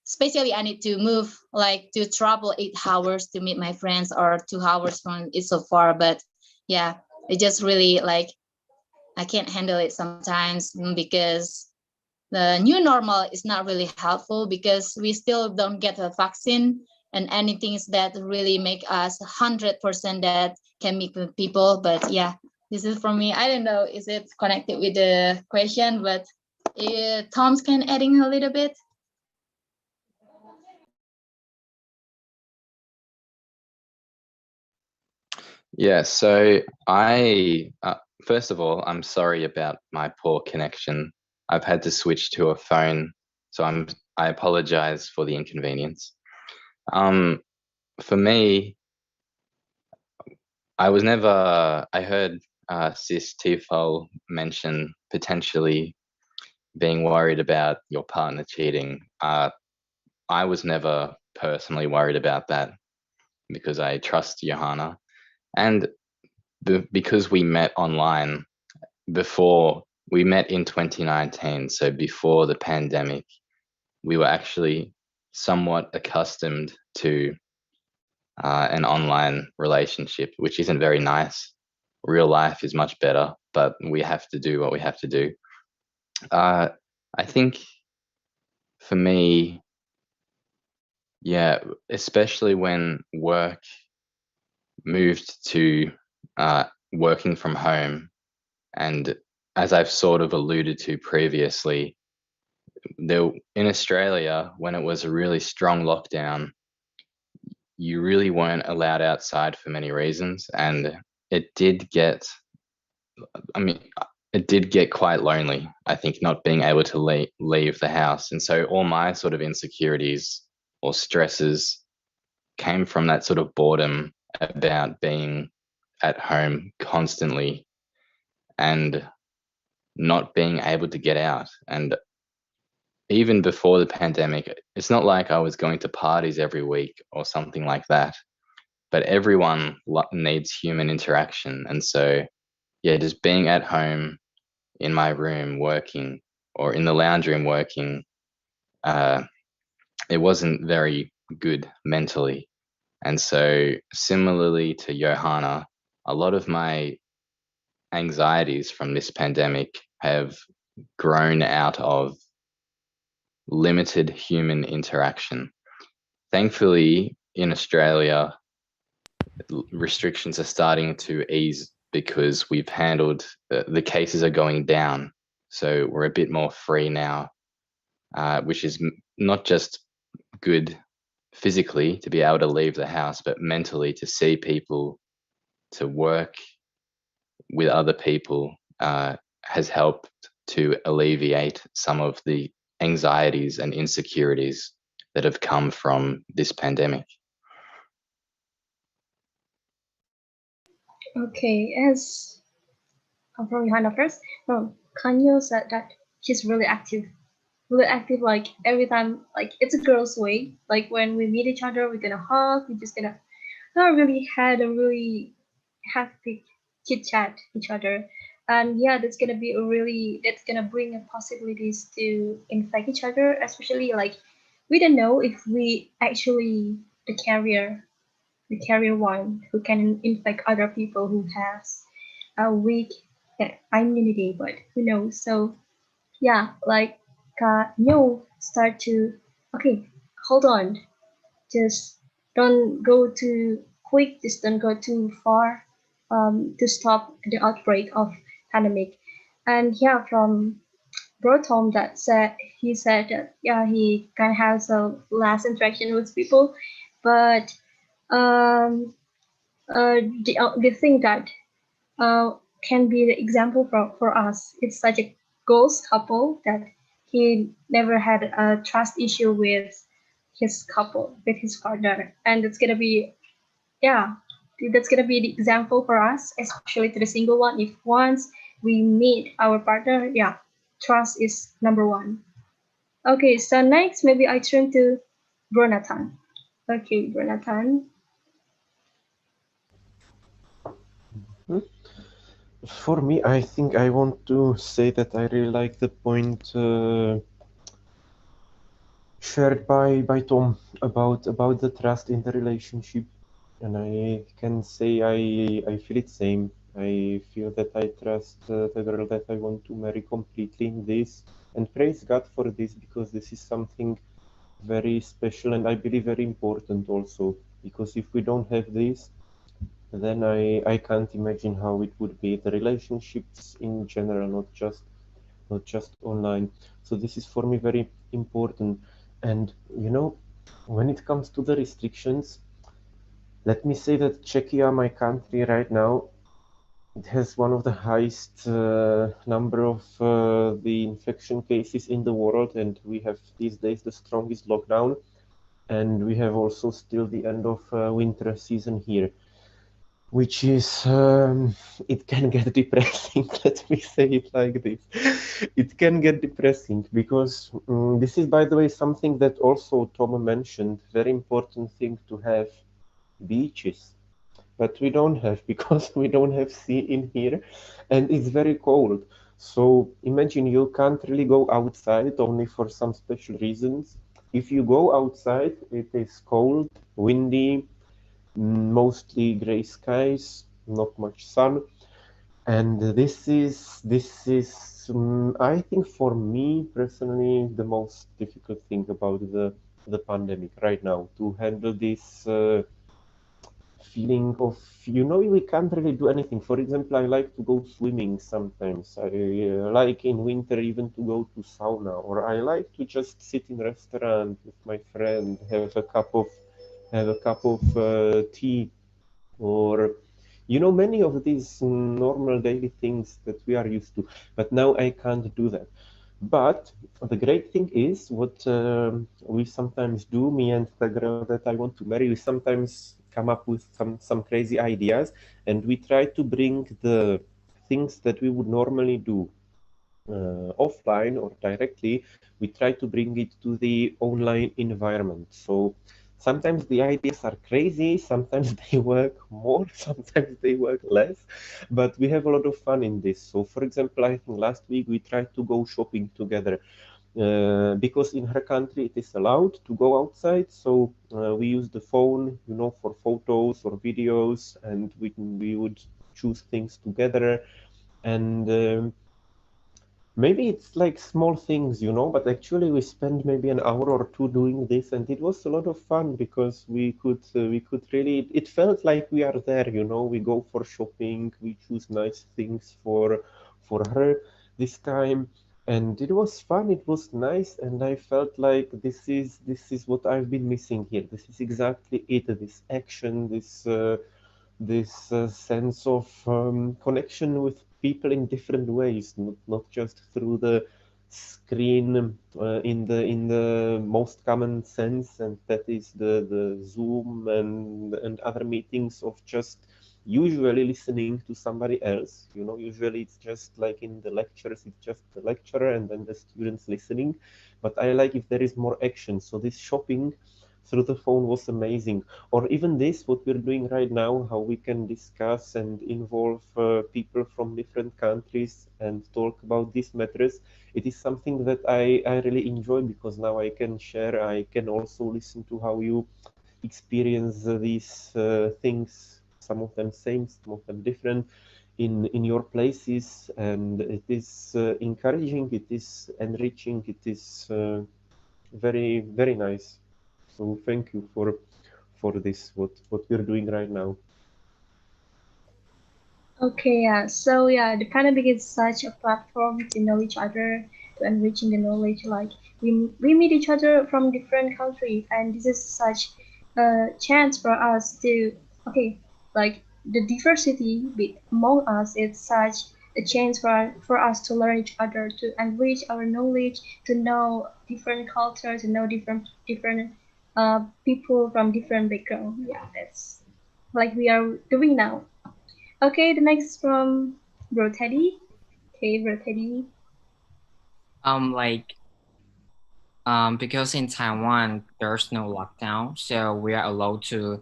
Especially I need to move, like to travel 8 hours to meet my friends, or 2 hours from it's so far. But yeah, it just really like I can't handle it sometimes because the new normal is not really helpful because we still don't get a vaccine and anything that really make us 100% that can meet with people. But yeah, this is for me. I don't know, is it connected with the question, but Tom's can adding a little bit. Yeah, so first of all, I'm sorry about my poor connection. I've had to switch to a phone, so I apologize for the inconvenience. For me, I heard Sis Tifo mention potentially being worried about your partner cheating. I was never personally worried about that because I trust Johanna. And because we met online before, we met in 2019, so before the pandemic, we were actually somewhat accustomed to an online relationship, which isn't very nice. Real life is much better, but we have to do what we have to do. I think for me, yeah, especially when work moved to working from home, and as I've sort of alluded to previously, in Australia, when it was a really strong lockdown, you really weren't allowed outside for many reasons, and it did get, I mean, it did get quite lonely, I think, not being able to leave the house. And so all my sort of insecurities or stresses came from that sort of boredom about being at home constantly and not being able to get out. And even before the pandemic, it's not like I was going to parties every week or something like that, but everyone needs human interaction. And so, yeah, just being at home in my room working or in the lounge room working, it wasn't very good mentally. And so, similarly to Johanna, a lot of my anxieties from this pandemic have grown out of limited human interaction. Thankfully, in Australia, restrictions are starting to ease because we've handled the cases are going down. So we're a bit more free now, which is not just good physically to be able to leave the house, but mentally to see people, to work with other people has helped to alleviate some of the anxieties and insecurities that have come from this pandemic. Okay, as from Johanna first, no, Kanyo said that she's really active. Like every time, like it's a girl's way. Like when we meet each other, we're gonna hug. We're just gonna not really had a really hectic chit chat each other, and yeah, that's gonna bring a possibilities to infect each other, especially like we don't know if we actually the carrier the carrier one who can infect other people who has a weak immunity, but who knows? So yeah, like no, start to okay, hold on, just don't go too quick, just don't go too far to stop the outbreak of pandemic. And yeah, from Bro Tom that said he said that yeah he kind of has a less interaction with people, but um, the thing that uh, can be the example for us. It's such a ghost couple that he never had a trust issue with his couple, with his partner. And it's gonna be, yeah, that's gonna be the example for us, especially to the single one. If once we meet our partner, yeah, trust is number one. Okay, so next maybe I turn to Bronathan. Okay, Bronathan. Hmm? For me, I think I want to say that I really like the point shared by Tom about the trust in the relationship, and I can say I feel it same. I feel that I trust the girl that I want to marry completely in this, and praise God for this because this is something very special and I believe very important also. Because if we don't have this, then I can't imagine how it would be the relationships in general, not just online. So this is for me very important. And when it comes to the restrictions, let me say that Czechia, my country right now, it has one of the highest number of the infection cases in the world, and we have these days the strongest lockdown, and we have also still the end of winter season here, which is it can get depressing. Let me say it like this. It can get depressing because this is, by the way, something that also Tom mentioned, very important thing to have, beaches, but we don't have because we don't have sea in here and it's very cold. So imagine you can't really go outside only for some special reasons. If you go outside, it is cold, windy, mostly gray skies, not much sun. And this is I think for me personally the most difficult thing about the pandemic right now, to handle this feeling of, we can't really do anything. For example, I like to go swimming sometimes. I like in winter even to go to sauna, or I like to just sit in restaurant with my friend, have a cup of tea, or many of these normal daily things that we are used to. But now I can't do that. But the great thing is what we sometimes do, me and the girl that I want to marry, we sometimes come up with some crazy ideas, and we try to bring the things that we would normally do offline or directly, we try to bring it to the online environment. So sometimes the ideas are crazy, sometimes they work more, sometimes they work less, but we have a lot of fun in this. So for example, I think last week we tried to go shopping together. Because in her country it is allowed to go outside, so we use the phone, for photos or videos, and we would choose things together. And maybe it's like small things, but actually we spent maybe an hour or two doing this, and it was a lot of fun because we could really. It felt like we are there, We go for shopping, we choose nice things for her this time, and it was fun. It was nice, and I felt like this is what I've been missing here. This is exactly it. This action, this sense of connection with people in different ways, not just through the screen, in the most common sense, and that is the Zoom and other meetings of just usually listening to somebody else. Usually it's just like in the lectures, it's just the lecturer and then the students listening. But I like if there is more action. So this shopping through the phone was amazing. Or even this, what we're doing right now, how we can discuss and involve people from different countries and talk about these matters. It is something that I really enjoy because now I can share, I can also listen to how you experience these things, some of them same, some of them different, in your places, and it is encouraging, it is enriching, it is very, very nice. So thank you for this, what we're doing right now. Okay, yeah. So yeah, the pandemic is such a platform to know each other, to enriching the knowledge. Like we meet each other from different countries, and this is such a chance for us to, okay, like the diversity among us. It's such a chance for us to learn each other, to enrich our knowledge, to know different cultures, to know different people from different background. Yeah, that's like we are doing now. Okay, the next from Bro Teddy. Okay, Bro Teddy. Like because in Taiwan there's no lockdown, so we are allowed to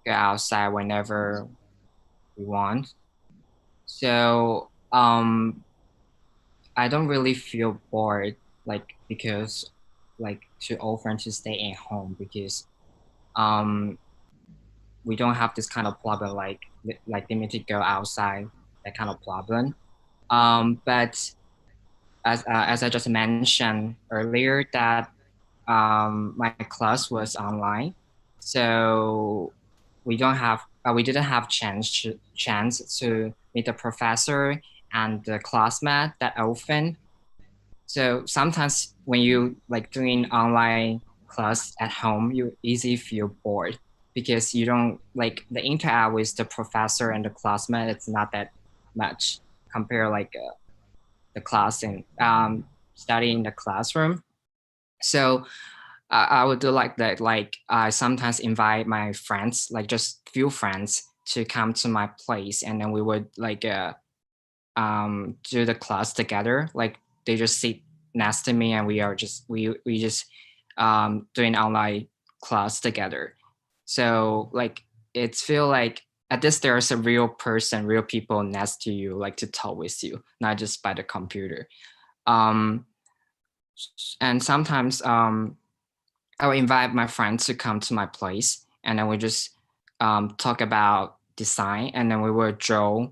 go outside whenever we want. So I don't really feel bored, like because like too often to stay at home because um we don't have this kind of problem like limited go outside, that kind of problem. But as I just mentioned earlier that my class was online, so we didn't have chance to meet the professor and the classmate that often. So sometimes when you like doing online class at home, you easily feel bored because you don't like the interact with the professor and the classmate. It's not that much compared like the class and studying in the classroom. So I would do like that. Like I sometimes invite my friends, like just few friends, to come to my place, and then we would like do the class together. Like they just sit next to me, and we just doing online class together. So like it's feel like at this there's a real person, real people next to you, like to talk with you, not just by the computer. Um, and sometimes I would invite my friends to come to my place, and then we just talk about design, and then we would draw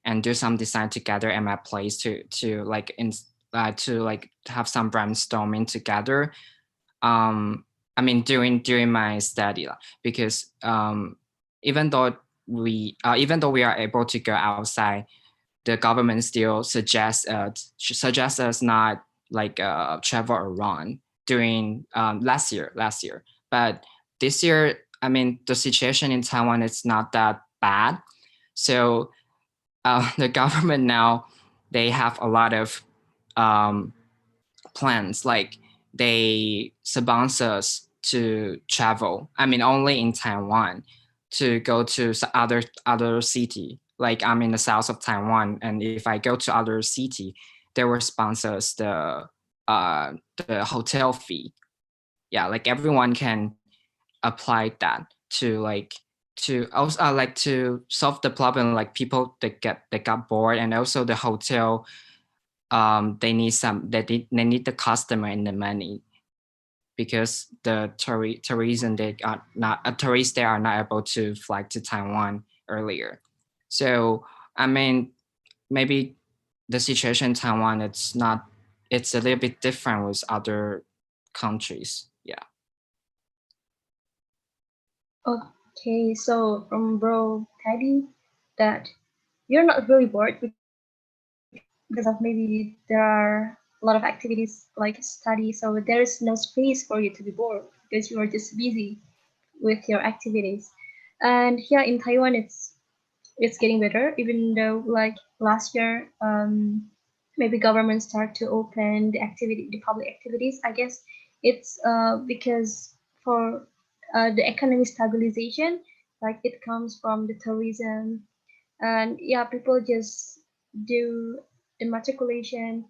and do some design together at my place to like have some brainstorming together. I mean during my study because even though even though we are able to go outside, the government still suggests us not like travel around during last year. But this year, I mean, the situation in Taiwan is not that bad. So the government now, they have a lot of um, plans. Like they sponsor us to travel. I mean, only in Taiwan to go to other city. Like I'm in the south of Taiwan, and if I go to other city, they will sponsor us the hotel fee. Yeah, like everyone can apply that to like to also like to solve the problem, like people that got bored, and also the hotel they need they need the customer and the money because the tourism they are not tourists they are not able to fly to Taiwan earlier. So I mean maybe the situation in Taiwan it's a little bit different with other countries. Yeah. Okay, so from Bro Teddy, that you're not really bored because of maybe there are a lot of activities like study, so there is no space for you to be bored because you are just busy with your activities. And yeah, in Taiwan, it's getting better, even though like last year, maybe government start to open the public activities. I guess it's because for the economic stabilization, like it comes from the tourism, and yeah, people just do the matriculation,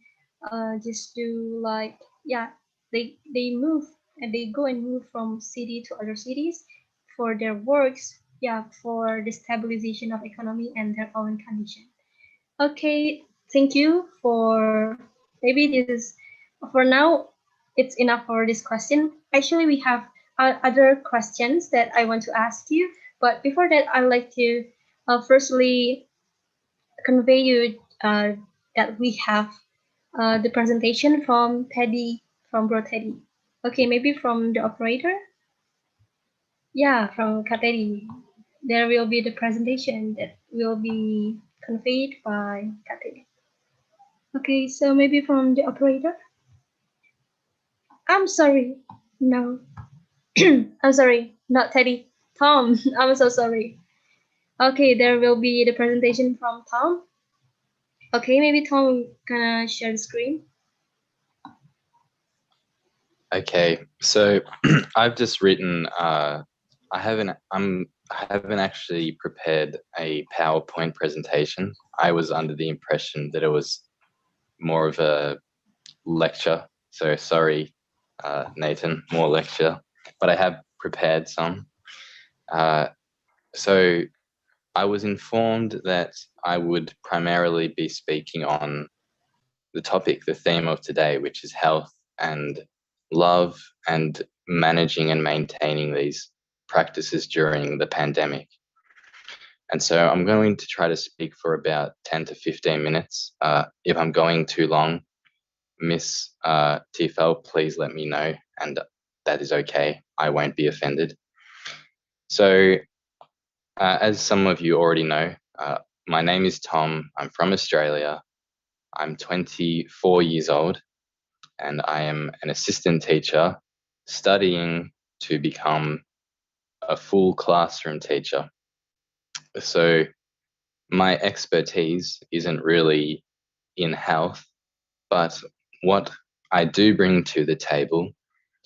just do like yeah, they move and they go and move from city to other cities for their works, yeah, for the stabilization of economy and their own condition. Okay, thank you for maybe this is for now. It's enough for this question. Actually, we have other questions that I want to ask you, but before that, I'd like to firstly convey you that we have the presentation from Teddy, from Bro Teddy. Okay, maybe from the operator. Yeah, from Kateri. There will be the presentation that will be conveyed by Kateri. Okay, so maybe from the operator. I'm sorry. No. I'm sorry. Not Teddy. Tom. I'm so sorry. Okay, there will be the presentation from Tom. Okay, maybe Tom gonna share the screen. Okay, so I've just written. I haven't actually prepared a PowerPoint presentation. I was under the impression that it was more of a lecture. So sorry, Nathan, more lecture. But I have prepared some. So I was informed that I would primarily be speaking on the topic, the theme of today, which is health and love and managing and maintaining these practices during the pandemic. And so I'm going to try to speak for about 10 to 15 minutes. If I'm going too long, Miss Tifel, please let me know, and that is okay. I won't be offended. So as some of you already know, my name is Tom. I'm from Australia. I'm 24 years old, and I am an assistant teacher studying to become a full classroom teacher. So my expertise isn't really in health, but what I do bring to the table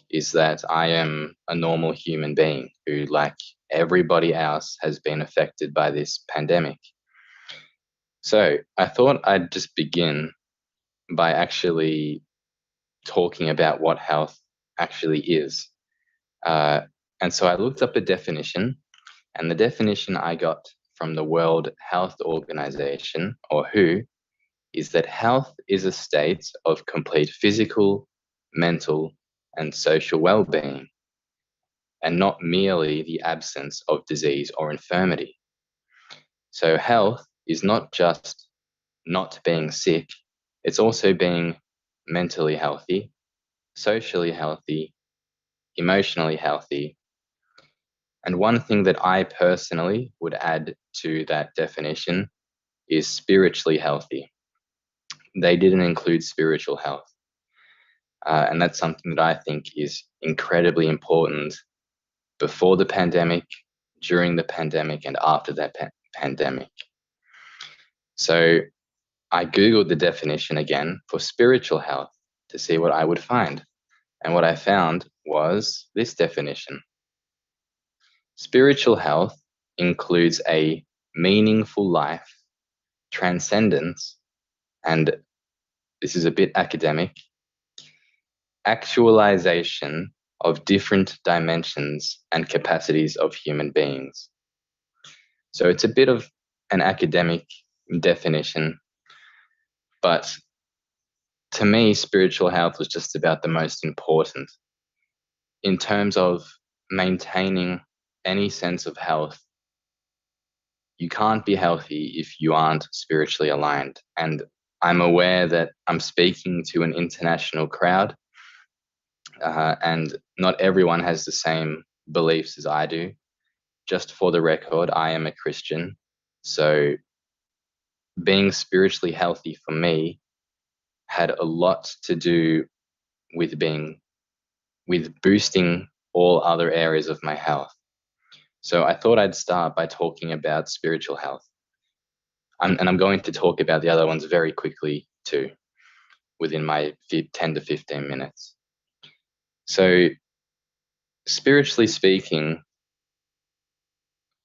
is that I am a normal human being who, like everybody else, has been affected by this pandemic. So I thought I'd just begin by actually talking about what health actually is. And so I looked up a definition, and the definition I got from the World Health Organization, or WHO, is that health is a state of complete physical, mental, and social well-being, and not merely the absence of disease or infirmity. So health is not just not being sick, it's also being mentally healthy, socially healthy, emotionally healthy. And one thing that I personally would add to that definition is spiritually healthy. They didn't include spiritual health. And that's something that I think is incredibly important before the pandemic, during the pandemic, and after that pandemic. So I Googled the definition again for spiritual health to see what I would find. And what I found was this definition. Spiritual health includes a meaningful life, transcendence, and this is a bit academic, actualization of different dimensions and capacities of human beings. So it's a bit of an academic definition, but to me, spiritual health was just about the most important. In terms of maintaining any sense of health, you can't be healthy if you aren't spiritually aligned. And I'm aware that I'm speaking to an international crowd, and not everyone has the same beliefs as I do. Just for the record, I am a Christian. So being spiritually healthy for me had a lot to do with boosting all other areas of my health. So I thought I'd start by talking about spiritual health. And I'm going to talk about the other ones very quickly too, within my 10 to 15 minutes. So spiritually speaking,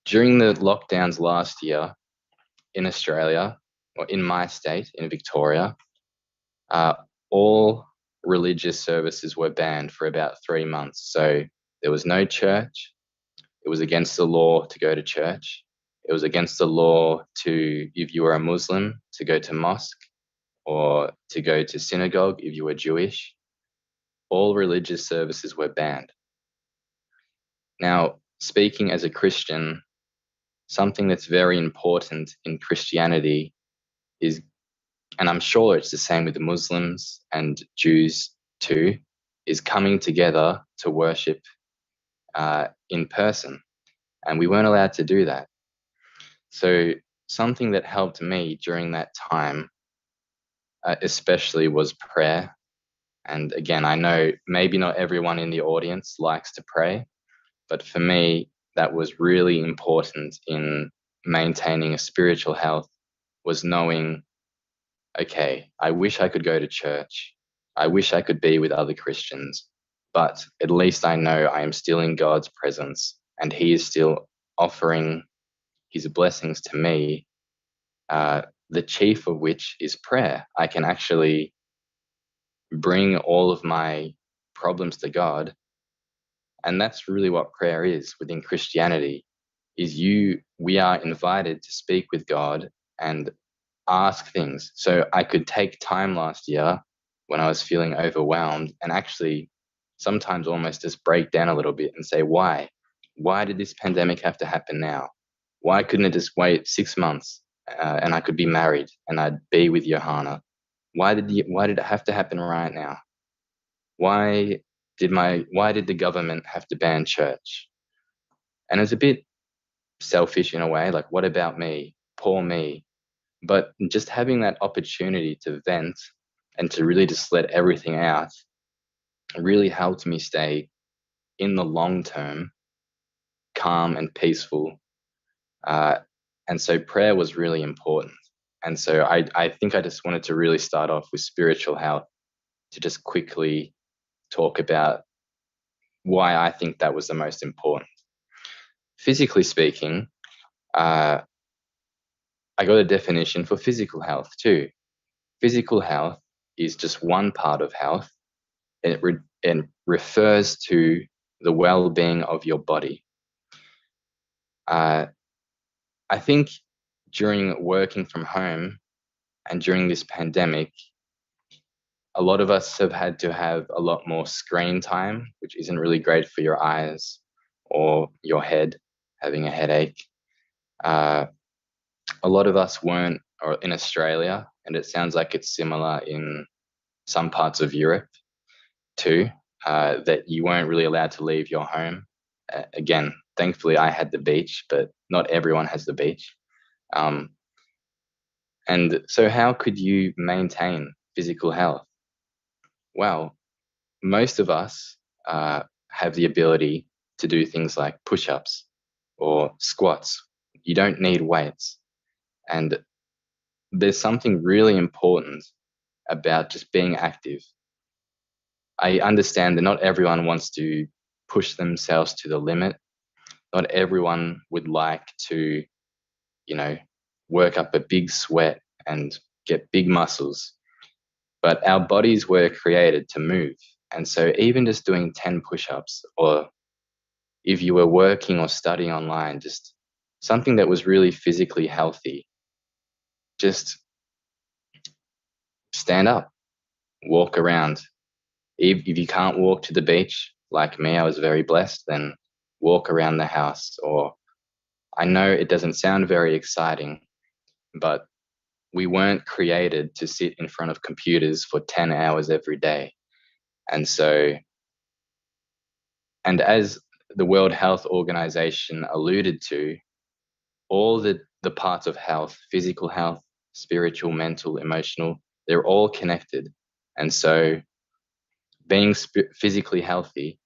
during the lockdowns last year in Australia, or in my state, in Victoria, all religious services were banned for about 3 months. So there was no church. It was against the law to go to church. It was against the law to, if you were a Muslim, to go to mosque or to go to synagogue if you were Jewish. All religious services were banned. Now, speaking as a Christian, something that's very important in Christianity is, and I'm sure it's the same with the Muslims and Jews too, is coming together to worship in person. And we weren't allowed to do that. So something that helped me during that time, especially, was prayer. And again, I know maybe not everyone in the audience likes to pray, but for me, that was really important in maintaining a spiritual health, was knowing okay, I wish I could go to church. I wish I could be with other Christians, but at least I know I am still in God's presence and He is still offering His blessings to me, the chief of which is prayer. I can actually bring all of my problems to God. And that's really what prayer is within Christianity, is we are invited to speak with God and ask things. So I could take time last year when I was feeling overwhelmed and actually sometimes almost just break down a little bit and say, why? Why did this pandemic have to happen now? Why couldn't it just wait 6 months and I could be married and I'd be with Johanna? Why did it have to happen right now? Why did the government have to ban church? And it's a bit selfish in a way, like, what about me? Poor me. But just having that opportunity to vent and to really just let everything out really helped me stay in the long term calm and peaceful. And so prayer was really important. And so I think I just wanted to really start off with spiritual health to just quickly talk about why I think that was the most important. Physically speaking, I got a definition for physical health too. Physical health is just one part of health. It refers to the well-being of your body. I think during working from home and during this pandemic, a lot of us have had to have a lot more screen time, which isn't really great for your eyes or your head, having a headache. A lot of us weren't, or in Australia, and it sounds like it's similar in some parts of Europe too, that you weren't really allowed to leave your home. Again, thankfully I had the beach, but not everyone has the beach. And so how could you maintain physical health? Well, most of us have the ability to do things like push-ups or squats. You don't need weights. And there's something really important about just being active. I understand that not everyone wants to push themselves to the limit. Not everyone would like to, work up a big sweat and get big muscles. But our bodies were created to move. And so even just doing 10 push-ups, or if you were working or studying online, just something that was really physically healthy, just stand up, walk around. If you can't walk to the beach, like me, I was very blessed, then walk around the house. Or I know it doesn't sound very exciting, but we weren't created to sit in front of computers for 10 hours every day. And so, and as the World Health Organization alluded to, all the parts of health, physical health, spiritual, mental, emotional, they're all connected. And so being physically healthy,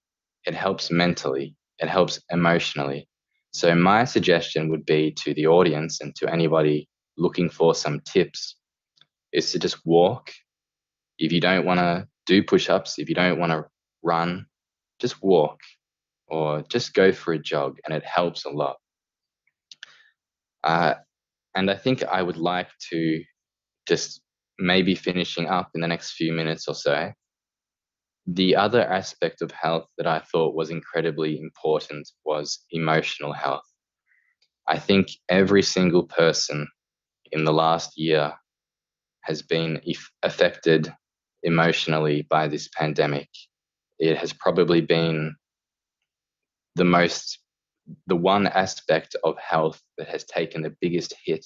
it helps mentally, it helps emotionally. So my suggestion would be to the audience and to anybody looking for some tips is to just walk. If you don't want to do push-ups, if you don't want to run, just walk or just go for a jog, and it helps a lot. And I think I would like to just maybe finishing up in the next few minutes or so. The other aspect of health that I thought was incredibly important was emotional health. I think every single person in the last year has been affected emotionally by this pandemic. It has probably been the one aspect of health that has taken the biggest hit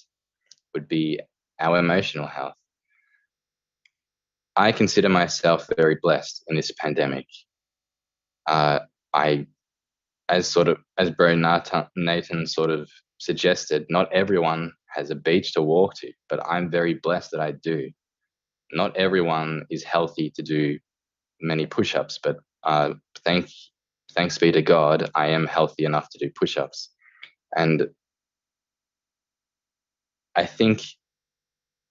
would be our emotional health. I consider myself very blessed in this pandemic. As Bro Nathan sort of suggested, not everyone has a beach to walk to, but I'm very blessed that I do. Not everyone is healthy to do many push-ups, but thanks be to God, I am healthy enough to do push-ups. And I think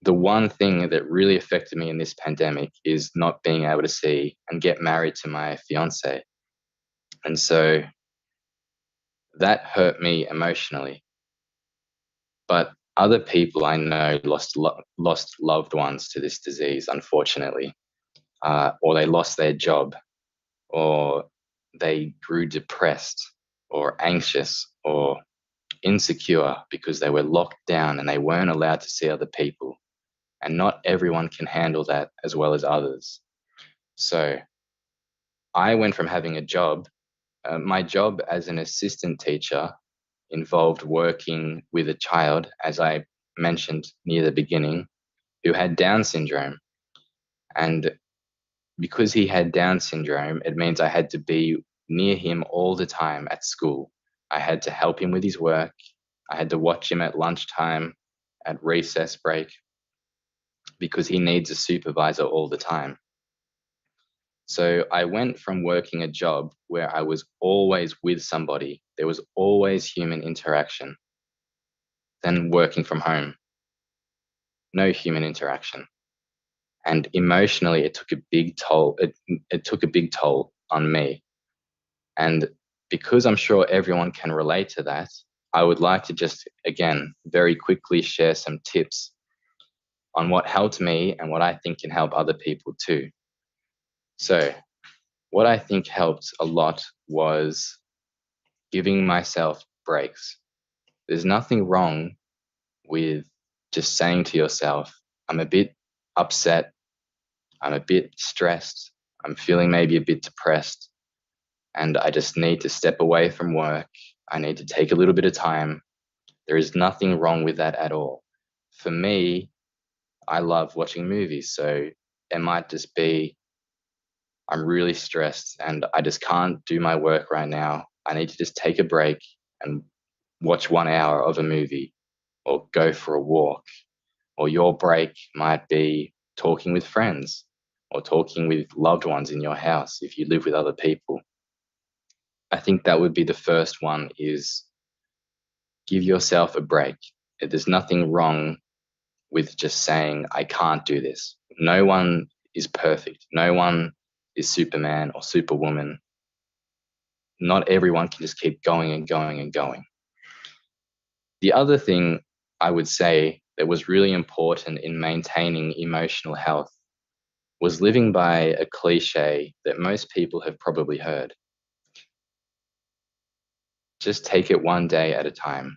the one thing that really affected me in this pandemic is not being able to see and get married to my fiance. And so that hurt me emotionally. But other people I know lost loved ones to this disease, unfortunately, or they lost their job, or they grew depressed or anxious or insecure because they were locked down and they weren't allowed to see other people. And not everyone can handle that as well as others. So I went from having a job, my job as an assistant teacher involved working with a child, as I mentioned near the beginning, who had Down syndrome. And because he had Down syndrome, it means I had to be near him all the time at school. I had to help him with his work. I had to watch him at lunchtime, at recess break, because he needs a supervisor all the time. So I went from working a job where I was always with somebody, there was always human interaction, then working from home, no human interaction. And emotionally, it took a big toll. It took a big toll on me. And because I'm sure everyone can relate to that, I would like to just, again, very quickly share some tips on what helped me and what I think can help other people too. So what I think helped a lot was giving myself breaks. There's nothing wrong with just saying to yourself, I'm a bit upset, I'm a bit stressed, I'm feeling maybe a bit depressed, and I just need to step away from work. I need to take a little bit of time. There is nothing wrong with that at all. For me, I love watching movies, so it might just be I'm really stressed and I just can't do my work right now. I need to just take a break and watch 1 hour of a movie or go for a walk. Or your break might be talking with friends or talking with loved ones in your house if you live with other people. I think that would be the first one, is give yourself a break. There's nothing wrong with just saying, I can't do this. No one is perfect. No one is Superman or Superwoman. Not everyone can just keep going and going and going. The other thing I would say that was really important in maintaining emotional health was living by a cliche that most people have probably heard. Just take it one day at a time.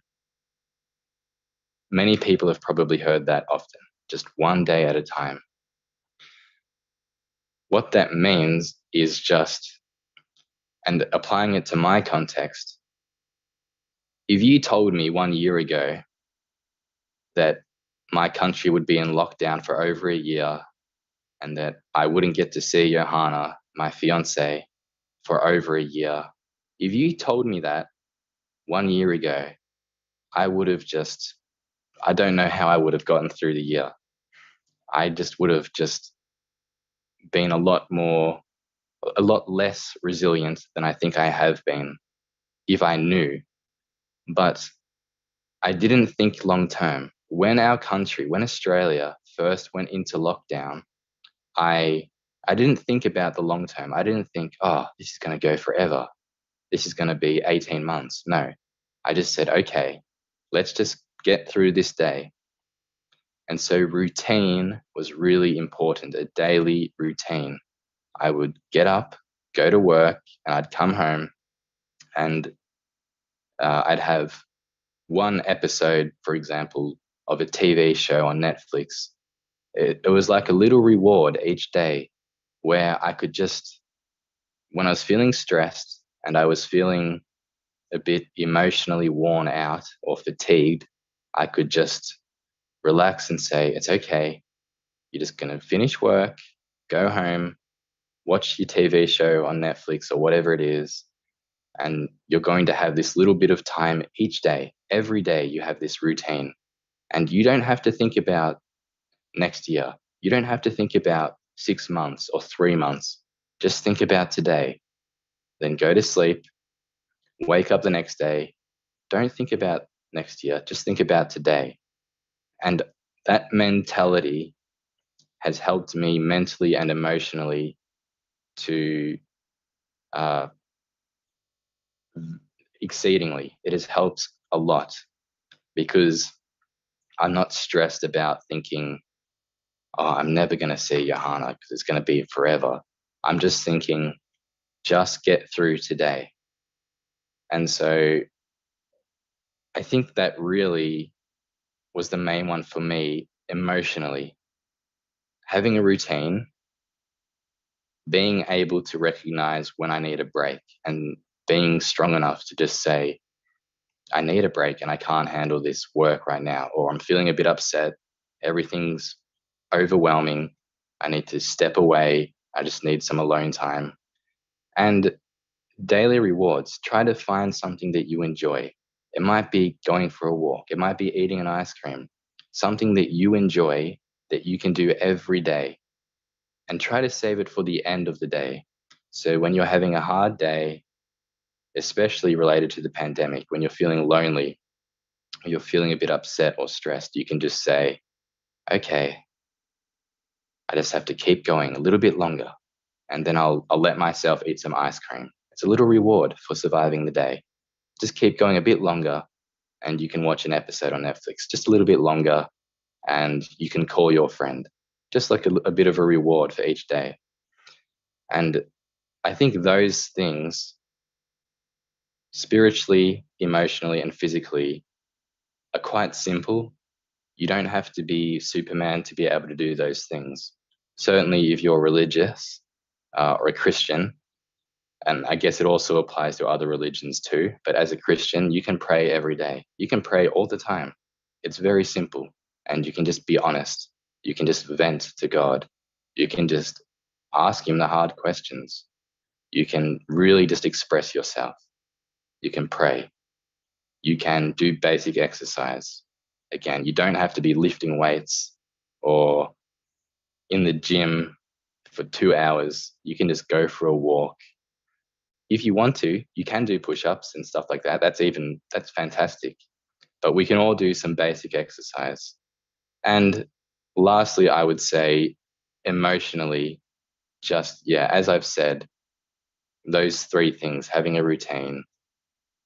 Many people have probably heard that often, just one day at a time. What that means is just, and applying it to my context, if you told me 1 year ago that my country would be in lockdown for over a year and that I wouldn't get to see Johanna, my fiance, for over a year, if you told me that 1 year ago, I would have just, I don't know how I would have gotten through the year. I just would have just been a lot less resilient than I think I have been if I knew. But I didn't think long term. When our country, when Australia first went into lockdown, I didn't think about the long term. I didn't think, oh, this is going to go forever. This is going to be 18 months. No, I just said, okay, let's just get through this day. And so routine was really important, a daily routine. I would get up, go to work, and I'd come home and I'd have one episode, for example, of a TV show on Netflix. It was like a little reward each day where I could just, when I was feeling stressed and I was feeling a bit emotionally worn out or fatigued, I could just relax and say, it's okay. You're just going to finish work, go home, watch your TV show on Netflix or whatever it is. And you're going to have this little bit of time each day. Every day you have this routine. And you don't have to think about next year. You don't have to think about 6 months or 3 months. Just think about today. Then go to sleep, wake up the next day. Don't think about next year. Just think about today. And that mentality has helped me mentally and emotionally to exceedingly. It has helped a lot because I'm not stressed about thinking, oh, I'm never going to see Johanna because it's going to be forever. I'm just thinking, just get through today. And so I think that really was the main one for me emotionally. Having a routine, being able to recognize when I need a break, and being strong enough to just say, I need a break and I can't handle this work right now, or I'm feeling a bit upset, everything's overwhelming, I need to step away, I just need some alone time. And daily rewards, try to find something that you enjoy. It might be going for a walk, it might be eating an ice cream, something that you enjoy that you can do every day, and try to save it for the end of the day. So when you're having a hard day, especially related to the pandemic, when you're feeling lonely, you're feeling a bit upset or stressed, you can just say, okay, I just have to keep going a little bit longer, and then I'll let myself eat some ice cream. It's a little reward for surviving the day. Just keep going a bit longer, and you can watch an episode on Netflix just a little bit longer, and you can call your friend, just like a bit of a reward for each day. And I think those things, spiritually, emotionally, and physically, are quite simple. You don't have to be Superman to be able to do those things. Certainly, if you're religious or a Christian, and I guess it also applies to other religions too, but as a Christian, you can pray every day. You can pray all the time. It's very simple, and you can just be honest. You can just vent to God. You can just ask Him the hard questions. You can really just express yourself. You can pray. You can do basic exercise. Again, you don't have to be lifting weights or in the gym for 2 hours. You can just go for a walk. If you want to, you can do push-ups and stuff like that. That's fantastic. But we can all do some basic exercise. And lastly, I would say emotionally, just, yeah, as I've said, those three things, having a routine,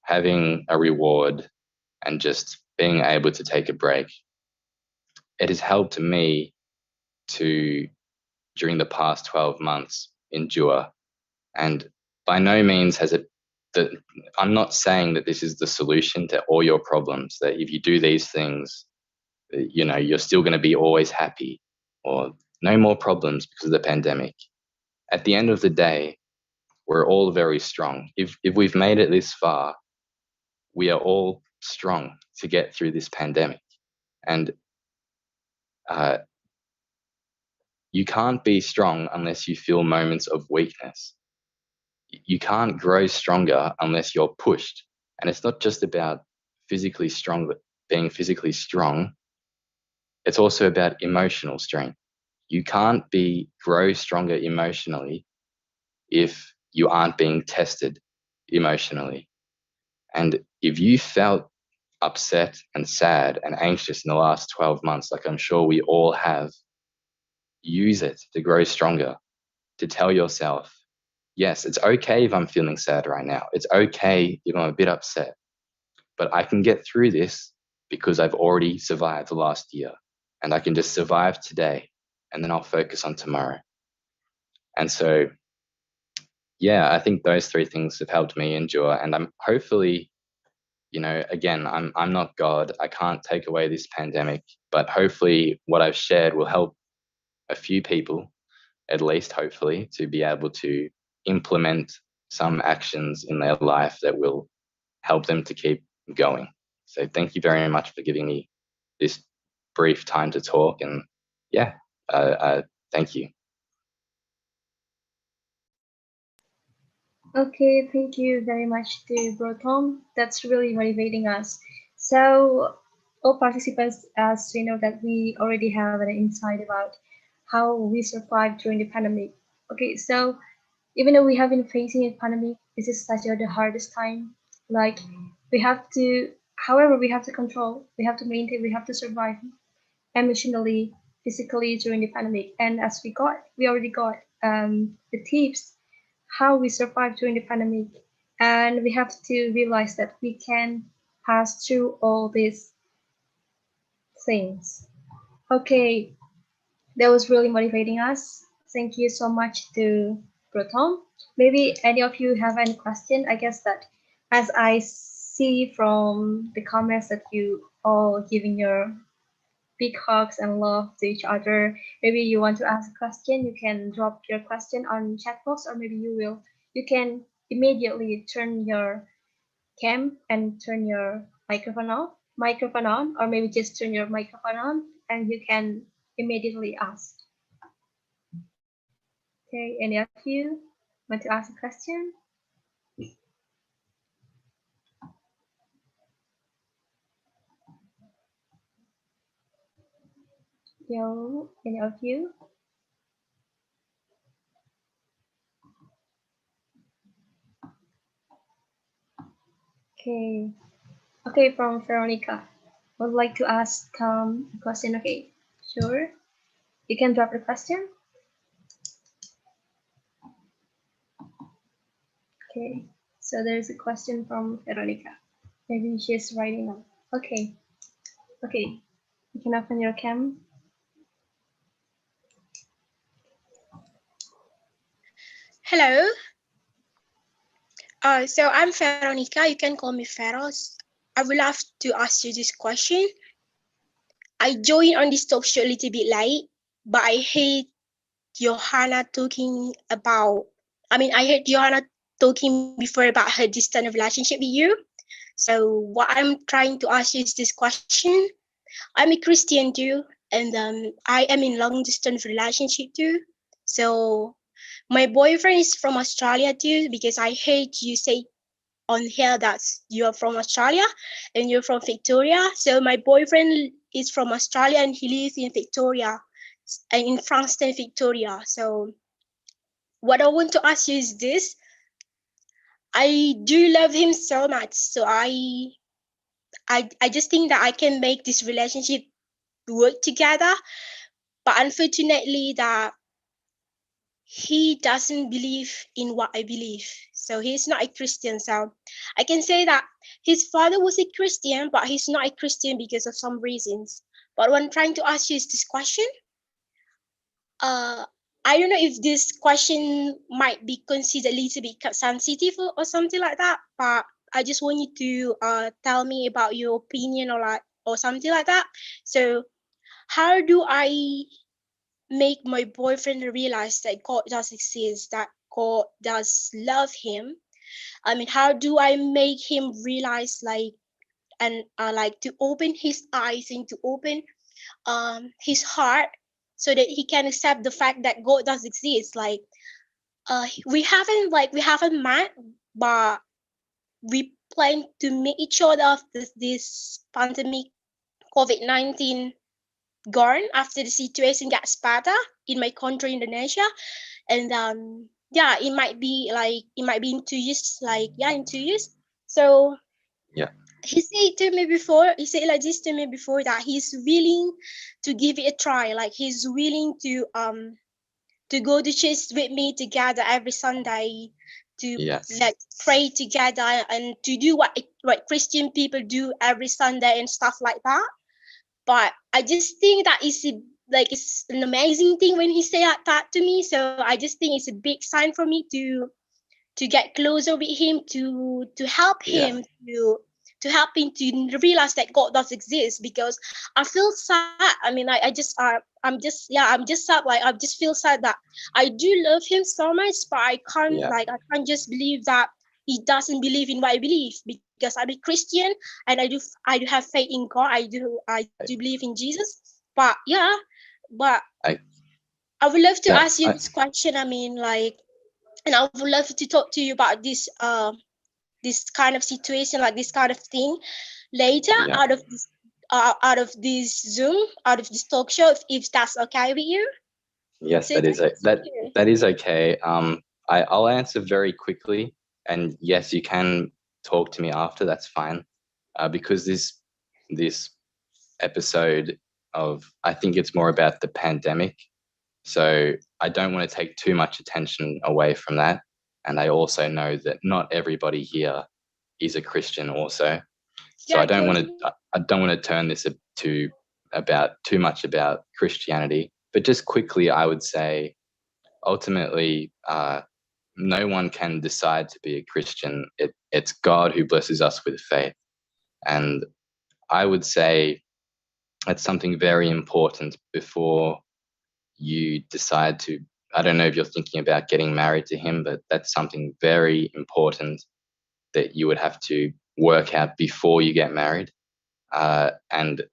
having a reward, and just being able to take a break, it has helped me to, during the past 12 months, endure. And by no means has it, that I'm not saying that this is the solution to all your problems, that if you do these things, you know, you're still going to be always happy or no more problems because of the pandemic. At the end of the day, we're all very strong. If we've made it this far, we are all strong to get through this pandemic. And you can't be strong unless you feel moments of weakness. You can't grow stronger unless you're pushed. And it's not just about physically strong, but being physically strong. It's also about emotional strength. You can't grow stronger emotionally if you aren't being tested emotionally. And if you felt upset and sad and anxious in the last 12 months, like I'm sure we all have, use it to grow stronger, to tell yourself, yes, it's okay if I'm feeling sad right now. It's okay if I'm a bit upset, but I can get through this because I've already survived the last year, and I can just survive today, and then I'll focus on tomorrow. And so, yeah, I think those three things have helped me endure, and I'm hopefully, you know, again, I'm not God. I can't take away this pandemic, but hopefully what I've shared will help a few people, at least hopefully, to be able to implement some actions in their life that will help them to keep going. So thank you very much for giving me this brief time to talk. And yeah, thank you. Okay, thank you very much to Bro Tom. That's really motivating us. So, all participants, as we know that we already have an insight about how we survived during the pandemic. Okay, so even though we have been facing a pandemic, this is such the hardest time. Like we have to, however, we have to control, we have to maintain, we have to survive. emotionally, physically during the pandemic. And as we already got the tips how we survived during the pandemic, and we have to realize that we can pass through all these things. Okay, that was really motivating us. Thank you so much to Proton. Maybe any of you have any question? I guess that as I see from the comments that you all giving your big hugs and love to each other. Maybe you want to ask a question, you can drop your question on chat box, or maybe you can immediately turn your cam and turn your microphone on, or maybe just turn your microphone on and you can immediately ask. Okay, any of you want to ask a question? Yo, any of you? Okay, okay, from Veronica. Would like to ask a question. Okay, sure. You can drop the question. Okay, so there's a question from Veronica. Maybe she's writing now. Okay, okay. You can open your cam. Hello. So I'm Veronica. You can call me Feros. I would love to ask you this question. I joined on this talk show a little bit late, but I heard Johanna talking about. I heard Johanna talking before about her distant relationship with you. So what I'm trying to ask you is this question. I'm a Christian too, and I am in long distance relationship too. So my boyfriend is from Australia too, because I heard you say on here that you're from Australia and you're from Victoria. So my boyfriend is from Australia and he lives in Victoria, and in Frankston, Victoria. So what I want to ask you is this. I do love him so much. So I just think that I can make this relationship work together. But unfortunately that he doesn't believe in what I believe. So he's not a Christian. So I can say that his father was a Christian, but he's not a Christian because of some reasons. But what I'm trying to ask you is this question. I don't know if this question might be considered a little bit sensitive or something like that, but I just want you to tell me about your opinion or something like that. So how do I make my boyfriend realize that God does exist, that God does love him? How do I make him realize like to open his eyes and to open his heart so that he can accept the fact that God does exist? Like we haven't met, but we plan to meet each other after this pandemic COVID-19 gone, after the situation gets better in my country, Indonesia. And it might be in 2 years, in 2 years. So Yeah. he said like this to me before, that he's willing to give it a try. Like he's willing to go to church with me together every Sunday, to like pray together and to do what Christian people do every Sunday and stuff like that. But I just think that it's an amazing thing when he said that to me. So I just think it's a big sign for me to get closer with him, to help him, to help him to realize that God does exist. Because I feel sad. I'm just sad. Like I just feel sad that I do love him so much, but I can't just believe that he doesn't believe in what I believe, because I'm a Christian and I do have faith in God. I do believe in Jesus. But I would love to ask you this question. And I would love to talk to you about this kind of situation, like this kind of thing later, out of this Zoom, out of this talk show, if that's okay with you. Yes, So that is okay. I'll answer very quickly, and yes, you can talk to me after. That's fine, because this episode I think it's more about the pandemic. So I don't want to take too much attention away from that. And I also know that not everybody here is a Christian also. So Yeah, I don't want totally. to turn this to about too much about Christianity, but just quickly, I would say ultimately, no one can decide to be a Christian. It's God who blesses us with faith. And I would say that's something very important before you decide to. I don't know if you're thinking about getting married to him, but that's something very important that you would have to work out before you get married. And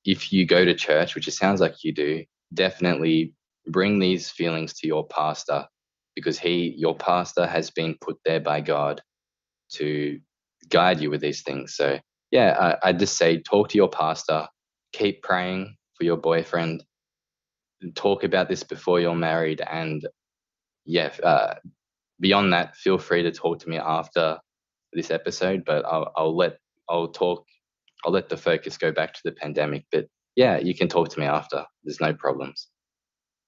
if you go to church, which it sounds like you do, definitely bring these feelings to your pastor, because your pastor has been put there by God to guide you with these things. So yeah, I just say talk to your pastor, keep praying for your boyfriend, talk about this before you're married, and yeah, beyond that, feel free to talk to me after this episode. But I'll let the focus go back to the pandemic. But yeah, you can talk to me after. There's no problems.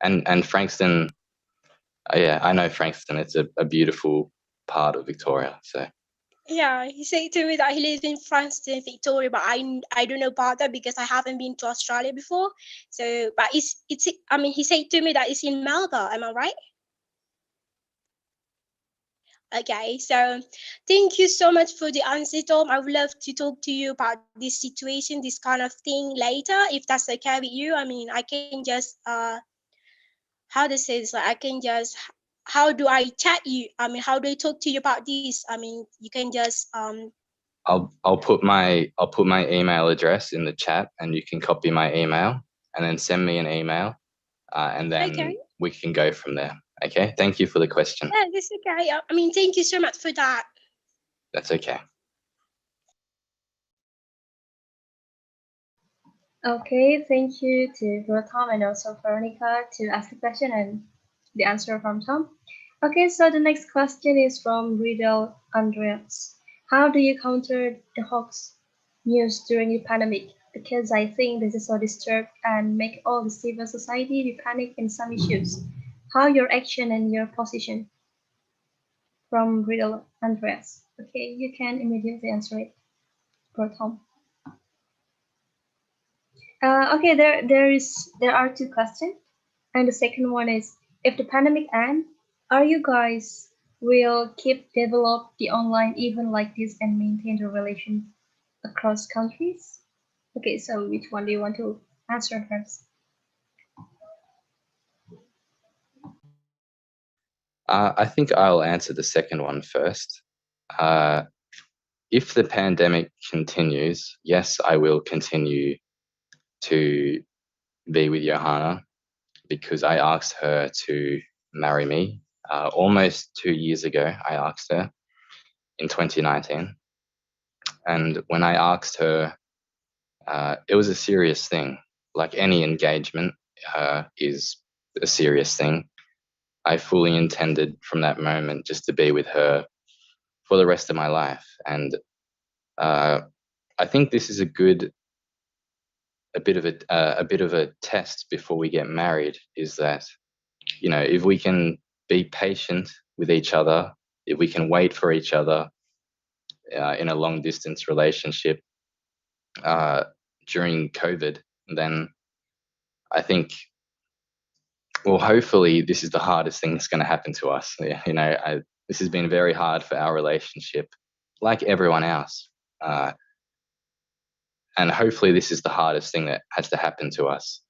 And Frankston, yeah, I know Frankston. It's a beautiful part of Victoria. So Yeah, he said to me that he lives in France in Victoria, but I don't know about that because I haven't been to Australia before. So, but it's I mean, he said to me that it's in Melbourne. Am I right? Okay, so thank you so much for the answer, Tom. I would love to talk to you about this situation, this kind of thing later, if that's okay with you. I mean, I can just how to say this? Like, I can just how do I chat you? I mean, how do I talk to you about this? I mean, you can just I'll put my email address in the chat, and you can copy my email and then send me an email, and then okay. we can go from there. Okay. Thank you for the question. Yeah, that's okay. I mean, thank you so much for that. That's okay. Okay, thank you to both Tom and also Veronica to ask the question and the answer from Tom. Okay, so the next question is from Riddle Andreas. How do you counter the hoax news during the pandemic? Because I think this is so disturbed and make all the civil society be panic in some issues. How your action and your position? From Riddle Andreas. Okay, you can immediately answer it, for Tom. Okay, there are two questions, and the second one is, if the pandemic ends, are you guys will keep develop the online event like this and maintain the relation across countries? Okay, so which one do you want to answer first? I think I'll answer the second one first. If the pandemic continues, yes, I will continue to be with Johanna, because I asked her to marry me almost 2 years ago. I asked her in 2019. And when I asked her, it was a serious thing. Like any engagement is a serious thing. I fully intended from that moment just to be with her for the rest of my life. And I think this is a bit of a test before we get married, is that, you know, if we can be patient with each other, if we can wait for each other in a long distance relationship during COVID, then I think, well, hopefully this is the hardest thing that's going to happen to us. You know, this has been very hard for our relationship, like everyone else. And hopefully this is the hardest thing that has to happen to us.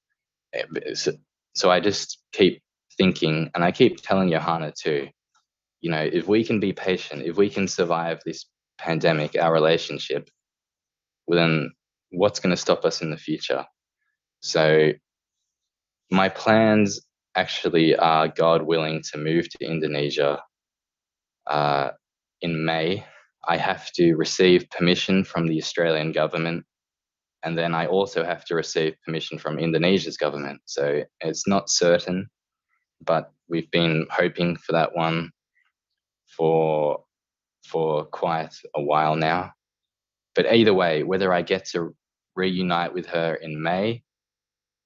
So I just keep thinking, and I keep telling Johanna too, you know, if we can be patient, if we can survive this pandemic, our relationship, well, then what's going to stop us in the future? So my plans actually are, God willing, to move to Indonesia in May. I have to receive permission from the Australian government, and then I also have to receive permission from Indonesia's government. So it's not certain, but we've been hoping for that one for quite a while now. But either way, whether I get to reunite with her in May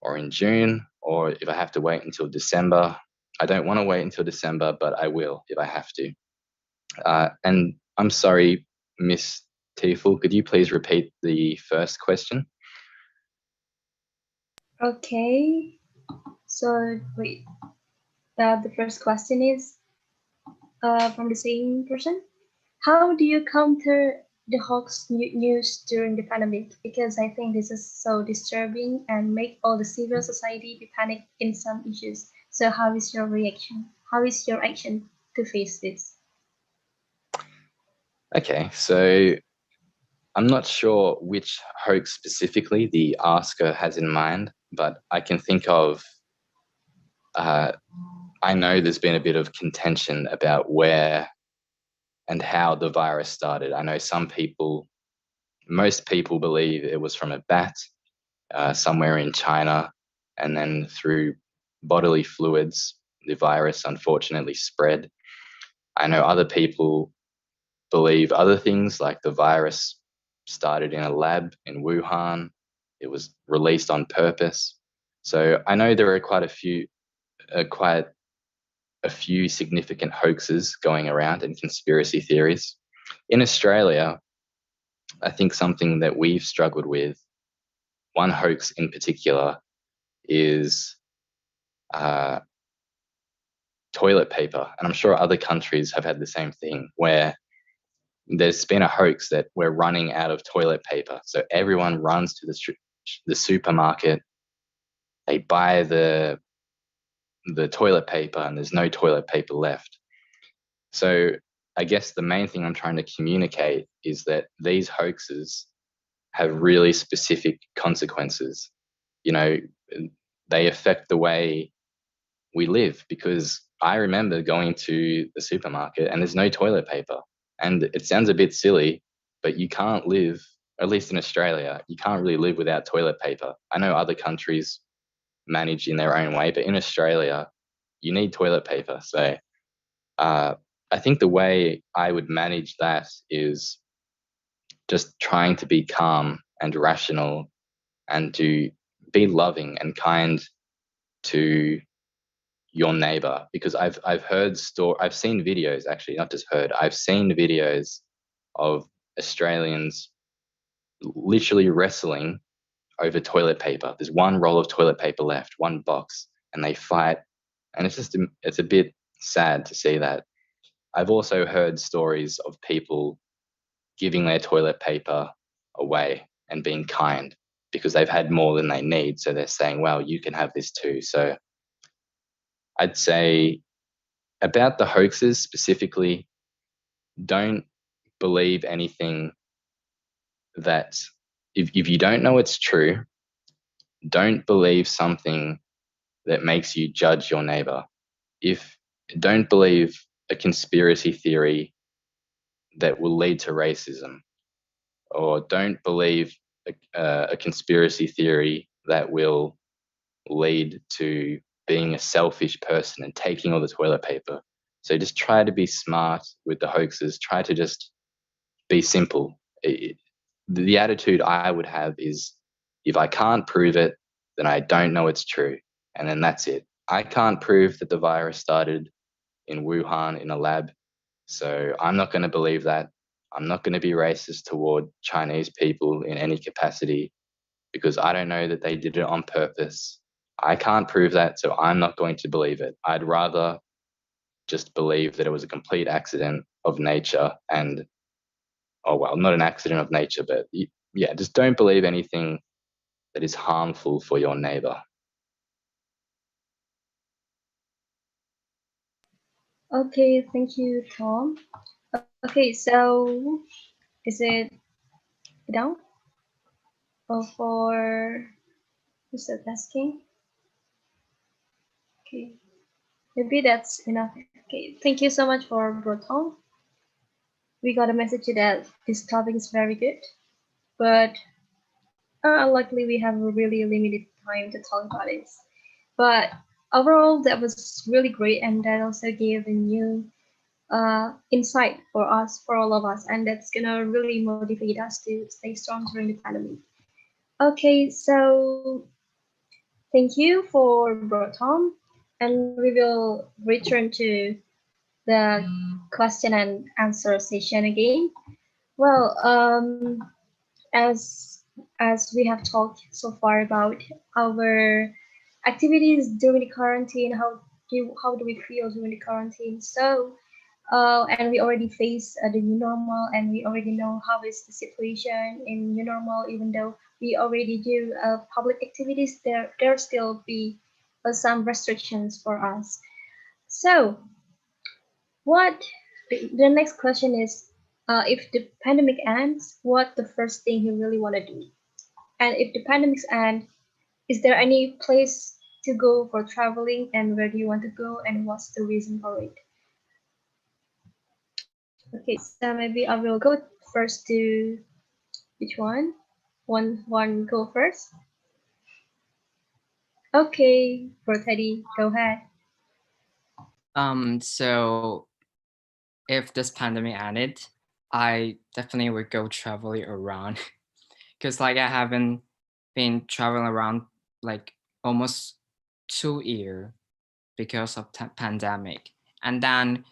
or in June, or if I have to wait until December. I don't want to wait until December, but I will if I have to. And I'm sorry, Miss Tifel, could you please repeat the first question? Okay. So wait, the first question is from the same person. How do you counter the hoax news during the pandemic? Because I think this is so disturbing and make all the civil society be panicked in some issues. So how is your reaction? How is your action to face this? Okay, so I'm not sure which hoax specifically the asker has in mind, but I can think of, I know there's been a bit of contention about where and how the virus started. I know most people believe it was from a bat somewhere in China, and then through bodily fluids, the virus unfortunately spread. I know other people believe other things, like the virus started in a lab in Wuhan. It was released on purpose. So I know there are quite a few significant hoaxes going around and conspiracy theories. In Australia, I think something that we've struggled with, one hoax in particular, is toilet paper. And I'm sure other countries have had the same thing, where there's been a hoax that we're running out of toilet paper. So everyone runs to the supermarket, they buy the toilet paper, and there's no toilet paper left. So I guess the main thing I'm trying to communicate is that these hoaxes have really specific consequences. You know, they affect the way we live, because I remember going to the supermarket and there's no toilet paper. And it sounds a bit silly, but you can't live, at least in Australia, you can't really live without toilet paper. I know other countries manage in their own way, but in Australia, you need toilet paper. So I think the way I would manage that is just trying to be calm and rational and to be loving and kind to your neighbor, because I've seen videos, actually, not just heard, I've seen videos of Australians literally wrestling over toilet paper. There's one roll of toilet paper left, one box, and they fight. And it's a bit sad to see that. I've also heard stories of people giving their toilet paper away and being kind because they've had more than they need. So they're saying, well, you can have this too. So I'd say about the hoaxes specifically, don't believe anything that, if you don't know it's true, don't believe something that makes you judge your neighbor. Don't believe a conspiracy theory that will lead to racism, or don't believe a conspiracy theory that will lead to being a selfish person and taking all the toilet paper. So just try to be smart with the hoaxes. Try to just be simple. The attitude I would have is, if I can't prove it, then I don't know it's true. And then that's it. I can't prove that the virus started in Wuhan in a lab. So I'm not going to believe that. I'm not going to be racist toward Chinese people in any capacity, because I don't know that they did it on purpose. I can't prove that, so I'm not going to believe it. I'd rather just believe that it was a complete accident of nature, and, oh well, not an accident of nature, but yeah, just don't believe anything that is harmful for your neighbor. Okay, thank you, Tom. Okay, so is it down? Or for who's that asking? Okay, maybe that's enough. Okay, thank you so much for Bro Tom. We got a message that this topic is very good, but unluckily we have a really limited time to talk about it. But overall, that was really great, and that also gave a new insight for us, for all of us, and that's gonna really motivate us to stay strong during the pandemic. Okay, so Thank you for Bro Tom, and we will return to the question and answer session again. Well, as as we have talked so far about our activities during the quarantine, how do we feel during the quarantine? So, and we already face the new normal, and we already know how is the situation in new normal. Even though we already do public activities, there still be some restrictions for us. So, what the next question is, if the pandemic ends, what the first thing you really want to do? And if the pandemics end, is there any place to go for traveling, and where do you want to go, and what's the reason for it? Okay, so maybe I will go first to which one? One go first. Okay, for Teddy, go ahead. So if this pandemic ended, I definitely would go traveling around because like I haven't been traveling around like almost 2 years because of pandemic. And then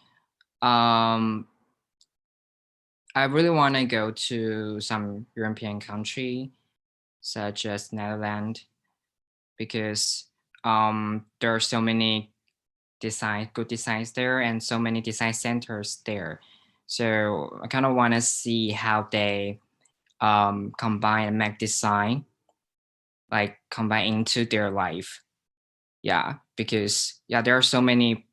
um I really want to go to some European country such as Netherlands because there are so many good designs there and so many design centers there. So I kind of want to see how they combine and make design like combine into their life. Yeah, because yeah, there are so many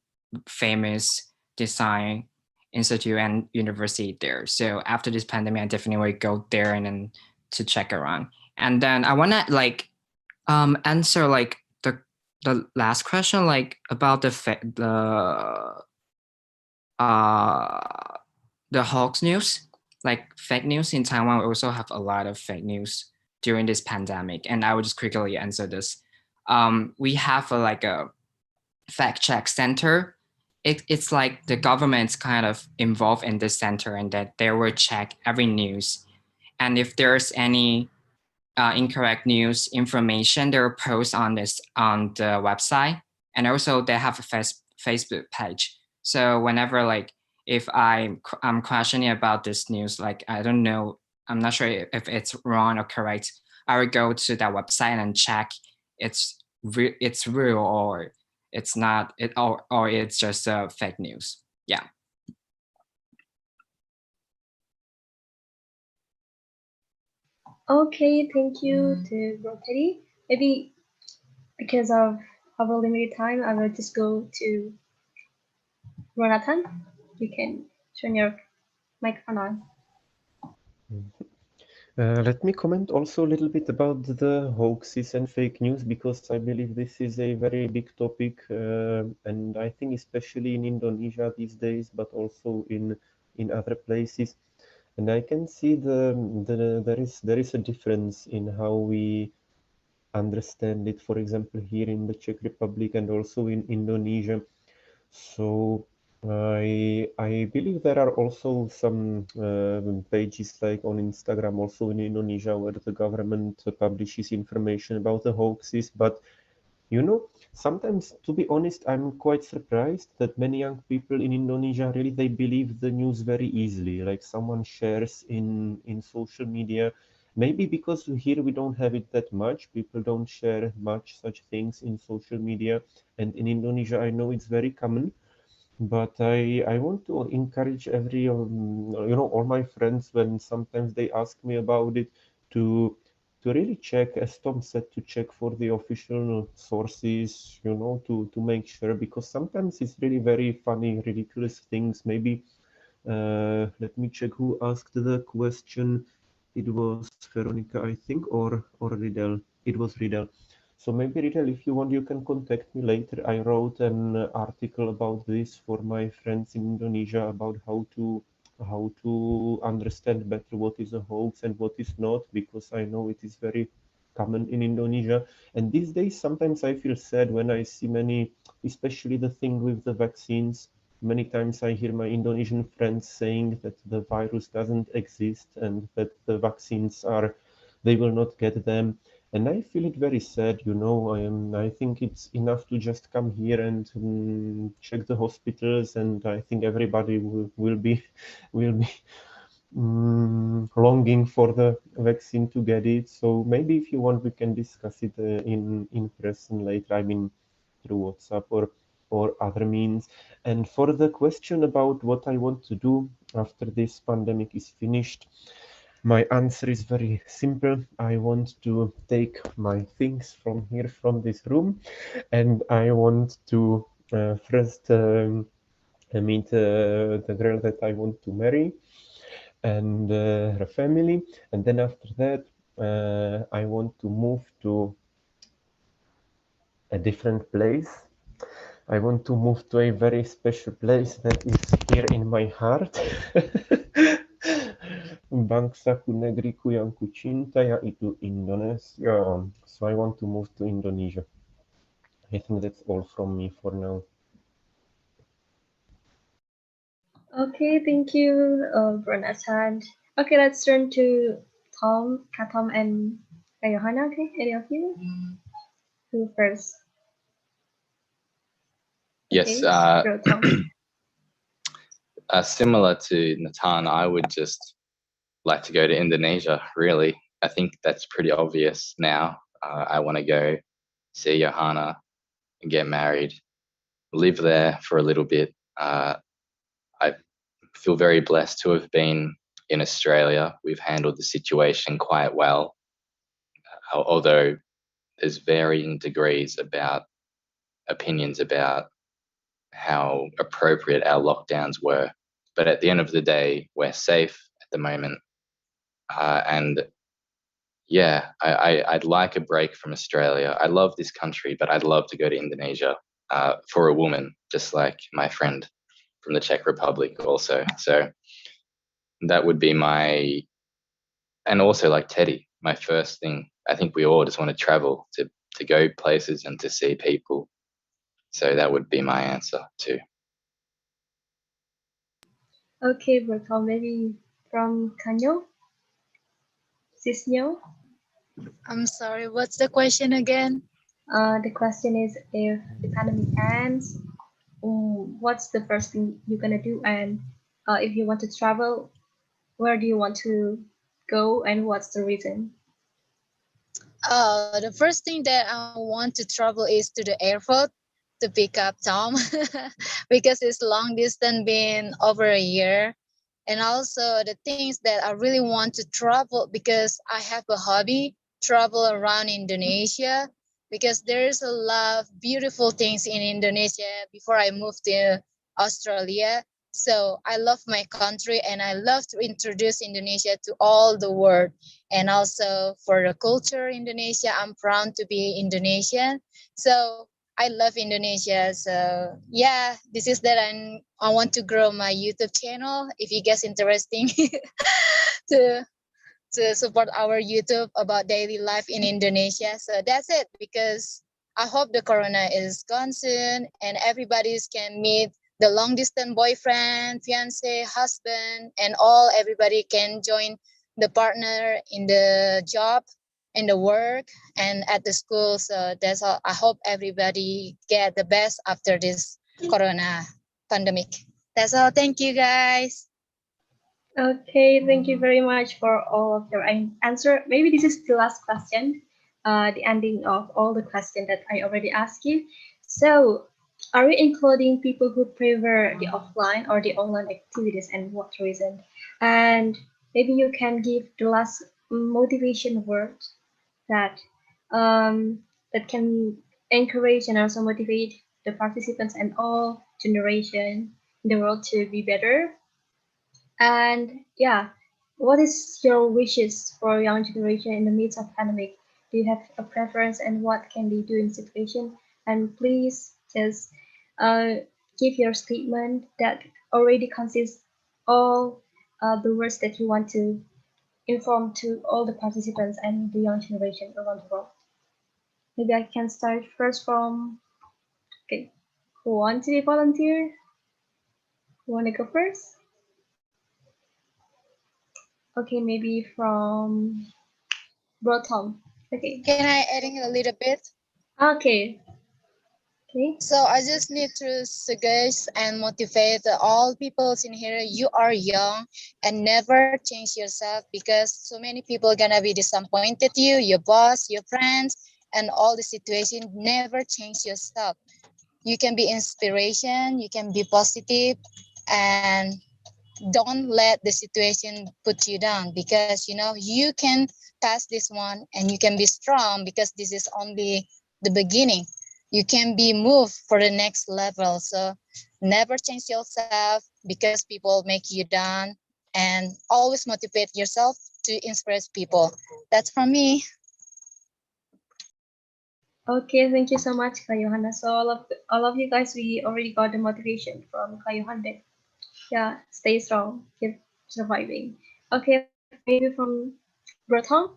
famous design institute and university there. So after this pandemic, I definitely will go there and then to check around. And then I want to like answer like the last question like about uh the hoax news, like fake news in Taiwan. We also have a lot of fake news during this pandemic, and I will just quickly answer this. We have like a fact check center. It's like the government's kind of involved in this center, and that they will check every news, and if there's any incorrect news information, they will post on this on the website, and also they have a Facebook page. So whenever like if I'm questioning about this news, like I don't know, I'm not sure if it's wrong or correct, I would go to that website and check it's real or it's not it or it's just fake news. Yeah. Okay, thank you to Bro Teddy. Maybe because of our limited time, I will just go to Ronathan. You can turn your microphone on. Let me comment also a little bit about the hoaxes and fake news, because I believe this is a very big topic, and I think especially in Indonesia these days, but also in other places. And I can see there is a difference in how we understand it. For example, here in the Czech Republic and also in Indonesia. So I believe there are also some pages like on Instagram, also in Indonesia, where the government publishes information about the hoaxes. But you know, sometimes, to be honest, I'm quite surprised that many young people in Indonesia really they believe the news very easily. Like someone shares in social media, maybe because here we don't have it that much. People don't share much such things in social media, and in Indonesia, I know it's very common. But I want to encourage every all my friends, when sometimes they ask me about it, to really check, as Tom said, to check for the official sources, to make sure, because sometimes it's really very funny, ridiculous things. Maybe let me check who asked the question. It was Veronica, I think, or Riddle. It was Riddle. So maybe Riddle, if you want, you can contact me later. I wrote an article about this for my friends in Indonesia about how to understand better what is a hoax and what is not, because I know it is very common in Indonesia. And these days, sometimes I feel sad when I see many, especially the thing with the vaccines. Many times I hear my Indonesian friends saying that the virus doesn't exist and that the vaccines they will not get them. And I feel it very sad, you know. I think it's enough to just come here and check the hospitals, and I think everybody will be will be longing for the vaccine to get it. So maybe if you want, we can discuss it in person later. I mean, through WhatsApp or other means. And for the question about what I want to do after this pandemic is finished, my answer is very simple. I want to take my things from here, from this room, and I want to first meet the girl that I want to marry and her family. And then after that, I want to move to a different place. I want to move to a very special place that is here in my heart. Bangsaku negriku yang kucinta yaitu Indonesia. So I want to move to Indonesia. I think that's all from me for now. Okay, thank you, Bernard. Okay, let's turn to Tom, Katom, and Johanna. Okay, any of you? Who first? Yes, Okay, go, Tom. similar to Natan, I would just like to go to Indonesia, really. I think that's pretty obvious now. I want to go see Johanna and get married, live there for a little bit. I feel very blessed to have been in Australia. We've handled the situation quite well, although there's varying degrees about opinions about how appropriate our lockdowns were. But at the end of the day, we're safe at the moment. And yeah, I'd like a break from Australia. I love this country, but I'd love to go to Indonesia for a woman, just like my friend from the Czech Republic also. So that would be my, and also like Teddy, my first thing. I think we all just want to travel to go places and to see people. So that would be my answer too. Okay, Bertom, maybe from Kanyo? Sisnyo? I'm sorry, what's the question again? The question is, if the pandemic ends, what's the first thing you're gonna do? And if you want to travel, where do you want to go, and what's the reason? The first thing that I want to travel is to the airport to pick up Tom because it's long distance been over a year. And also the things that I really want to travel because I have a hobby, travel around Indonesia because there's a lot of beautiful things in Indonesia before I moved to Australia. So I love my country and I love to introduce Indonesia to all the world. And also for the culture Indonesia, I'm proud to be Indonesian. So I love Indonesia. So yeah, this is that I want to grow my YouTube channel. If you guys interesting to support our YouTube about daily life in Indonesia. So that's it because I hope the corona is gone soon and everybody's can meet the long distance boyfriend, fiance, husband, and all everybody can join the partner in the job, in the work, and at the school. So that's all. I hope everybody get the best after this corona pandemic. That's all. Thank you, guys. Okay, thank you very much for all of your answer. Maybe this is the last question, the ending of all the questions that I already asked you. So, are we including people who prefer the offline or the online activities, and what reason? And maybe you can give the last motivation word that that can encourage and also motivate the participants and all generation in the world to be better. And yeah, what is your wishes for young generation in the midst of pandemic? Do you have a preference and what can they do in situation? And please just give your statement that already consists all the words that you want to inform to all the participants and the young generation around the world. Maybe I can start first from, okay, who wants to be volunteer? Who want to go first? Okay, maybe from Bro Tom. Okay. Can I adding a little bit? Okay. Okay. So I just need to suggest and motivate all people in here. You are young and never change yourself because so many people gonna be disappointed you, your boss, your friends, and all the situation. Never change yourself. You can be inspiration. You can be positive, and don't let the situation put you down because you know you can pass this one and you can be strong because this is only the beginning. You can be moved for the next level. So never change yourself because people make you down, and always motivate yourself to inspire people. That's from me. Okay, thank you so much, Kak Johanna. So all of you guys, we already got the motivation from Kak Johanna. Yeah, stay strong, keep surviving. Okay, maybe from Bertong.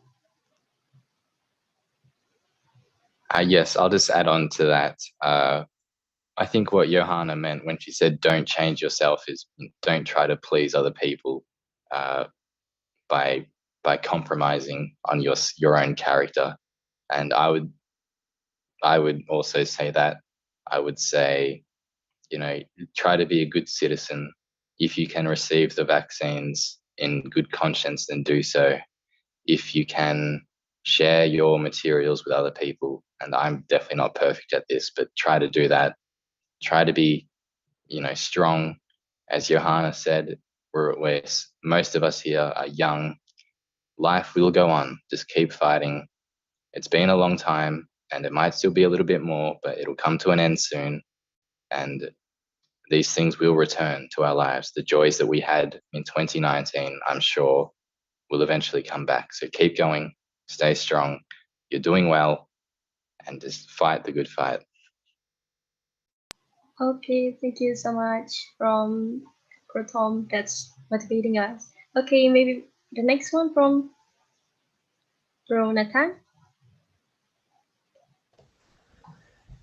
Yes, I'll just add on to that. I think what Johanna meant when she said don't change yourself is don't try to please other people by compromising on your own character. And I would also say that I would say, you know, try to be a good citizen. If you can receive the vaccines in good conscience, then do so. If you can share your materials with other people, and I'm definitely not perfect at this, but try to do that. Try to be, you know, strong. As Johanna said, we're most of us here are young. Life will go on. Just keep fighting. It's been a long time, and it might still be a little bit more, but it'll come to an end soon. And these things will return to our lives. The joys that we had in 2019, I'm sure, will eventually come back. So keep going, stay strong. You're doing well, and just fight the good fight. Okay, thank you so much from Tom. That's motivating us. Okay, maybe the next one from Nathan.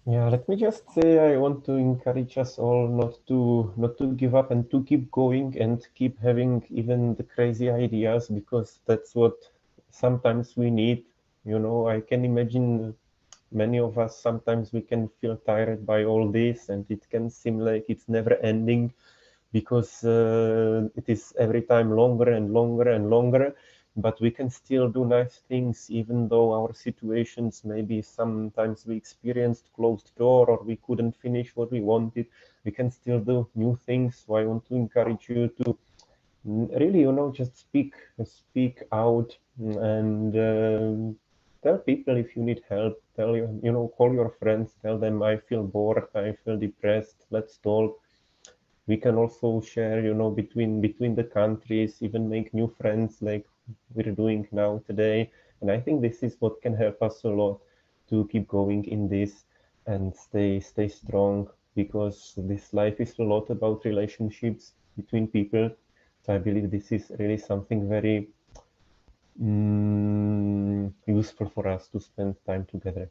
Yeah, let me just say I want to encourage us all not to give up and to keep going and keep having even the crazy ideas, because that's what sometimes we need. You know, I can imagine many of us sometimes we can feel tired by all this, and it can seem like it's never ending because it is every time longer and longer and longer. But we can still do nice things, even though our situations, maybe sometimes we experienced closed door or we couldn't finish what we wanted. We can still do new things. So I want to encourage you to really, you know, just speak out and tell people if you need help. Tell you know, call your friends, tell them I feel bored, I feel depressed, let's talk. We can also share, you know, between the countries, even make new friends like we're doing now today. And I think this is what can help us a lot to keep going in this and stay strong, because this life is a lot about relationships between people. So I believe this is really something very useful for us to spend time together.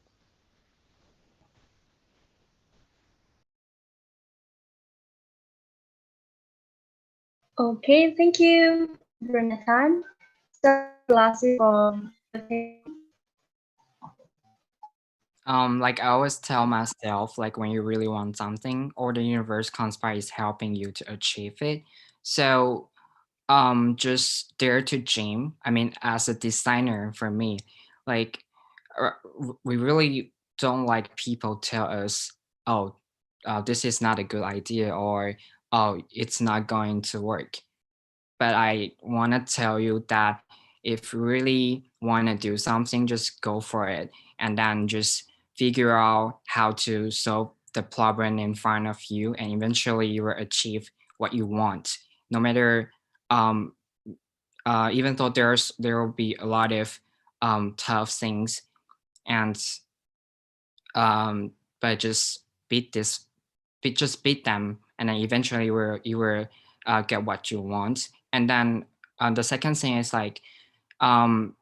Okay, thank you, Nathan. So lastly from Like I always tell myself, like when you really want something, or the universe conspires helping you to achieve it. So just dare to dream. I mean, as a designer, for me, like we really don't like people tell us, oh, this is not a good idea, or oh, it's not going to work. But I want to tell you that if you really want to do something, just go for it, and then just figure out how to solve the problem in front of you, and eventually you will achieve what you want. No matter um, even though there will be a lot of tough things, and but just just beat them, and then eventually you will get what you want. And then the second thing is like um,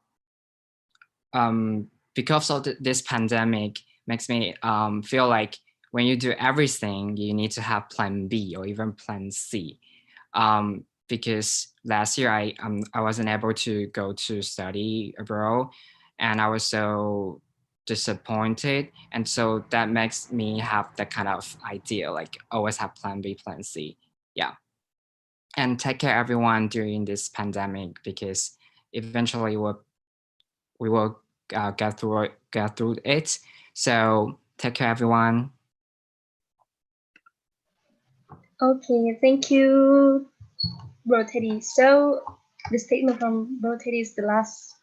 because of this pandemic makes me feel like when you do everything, you need to have plan B or even plan C. Because last year I wasn't able to go to study abroad, and I was so disappointed. And so that makes me have that kind of idea, like always have plan B, plan C. Yeah. And take care everyone during this pandemic, because eventually we will get through it. So take care everyone. Okay, thank you, Bro Teddy. So the statement from Bro Teddy is the last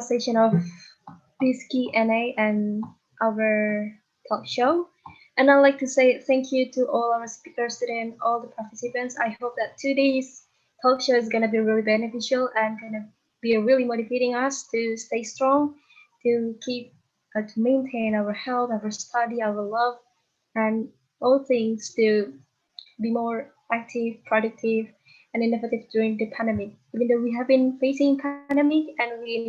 session of this Q&A and our talk show. And I'd like to say thank you to all our speakers today and all the participants. I hope that today's talk show is gonna be really beneficial and gonna be really motivating us to stay strong, to keep, to maintain our health, our study, our love, and all things to be more active, productive, and innovative during the pandemic. Even though we have been facing pandemic and we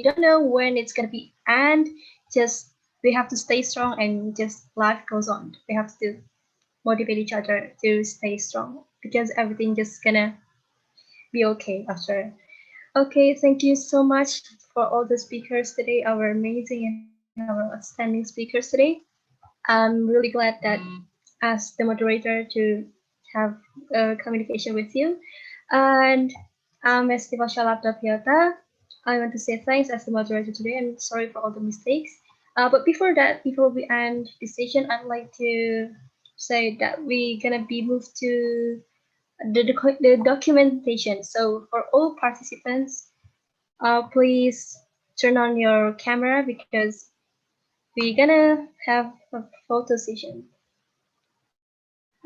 don't know when it's gonna be end, just we have to stay strong and just life goes on. We have to motivate each other to stay strong because everything just gonna be okay after. Okay, thank you so much for all the speakers today, our amazing and our outstanding speakers today. I'm really glad that as the moderator to have communication with you. And I'm Estival Shalabdapiota. I want to say thanks as the moderator today and sorry for all the mistakes. But before that, before we end this session, I'd like to say that we're gonna be moved to the documentation. So for all participants, please turn on your camera because we're gonna have a photo session.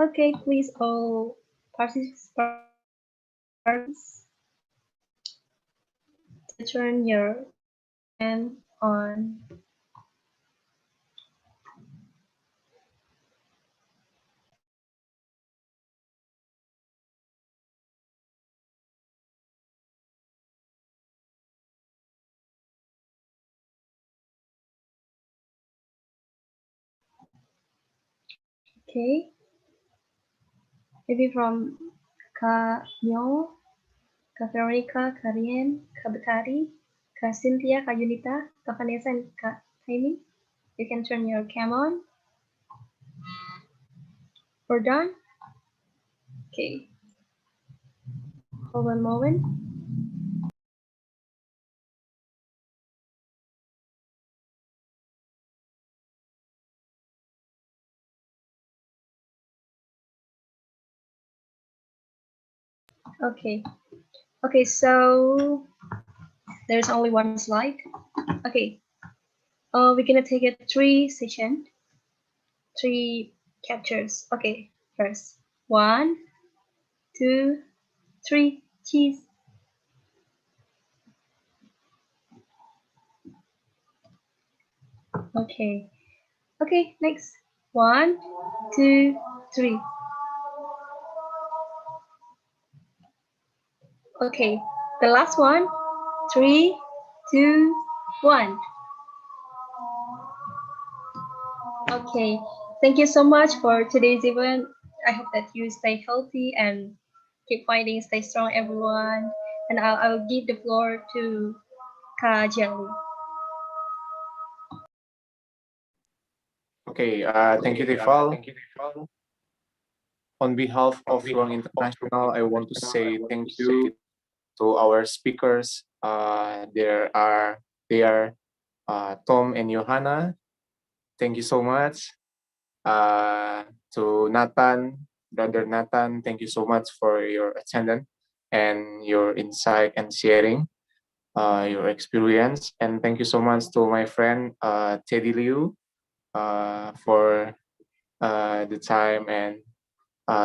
Okay, please all participants to turn your cam on. Okay, maybe from Kak Myo, Kak Veronica, Kak Rien, Kak Betari, Kak Cynthia, Kak Yunita, Kak Vanessa, and Kak Taimi. You can turn your cam on. We're done. Okay. Hold one moment. Okay. Okay, so there's only one slide. Okay. We're gonna take a three captures. Okay, first. 1, 2, 3, cheese. Okay. Okay, next. 1, 2, 3. Okay, the last one. 3, 2, 1. Okay, thank you so much for today's event. I hope that you stay healthy and keep fighting, stay strong, everyone. And I'll give the floor to Ka Jelly. Okay, thank you, Tifal. On behalf of Ruang International, I want to say thank you to our speakers. They are Tom and Johanna. Thank you so much. To Nathan, brother Nathan, thank you so much for your attendance and your insight and sharing your experience. And thank you so much to my friend Teddy Liu for the time and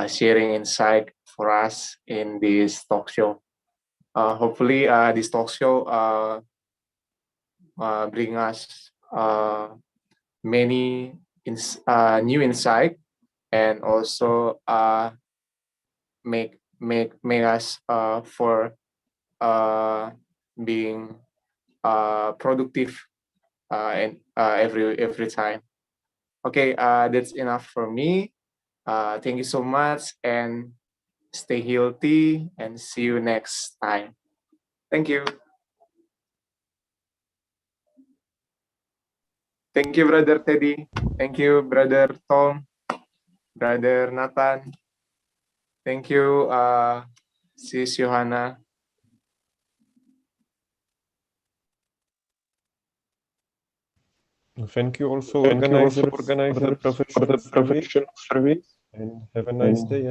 sharing insight for us in this talk show. Hopefully, this talk show bring us many new insight and also make us for being productive and every time. Okay, that's enough for me. Thank you so much and stay healthy and see you next time. Thank you. Thank you, Brother Teddy. Thank you, Brother Tom, Brother Nathan. Thank you, Sis Johanna. Thank you also, organizer, for the professional survey, and have a nice day.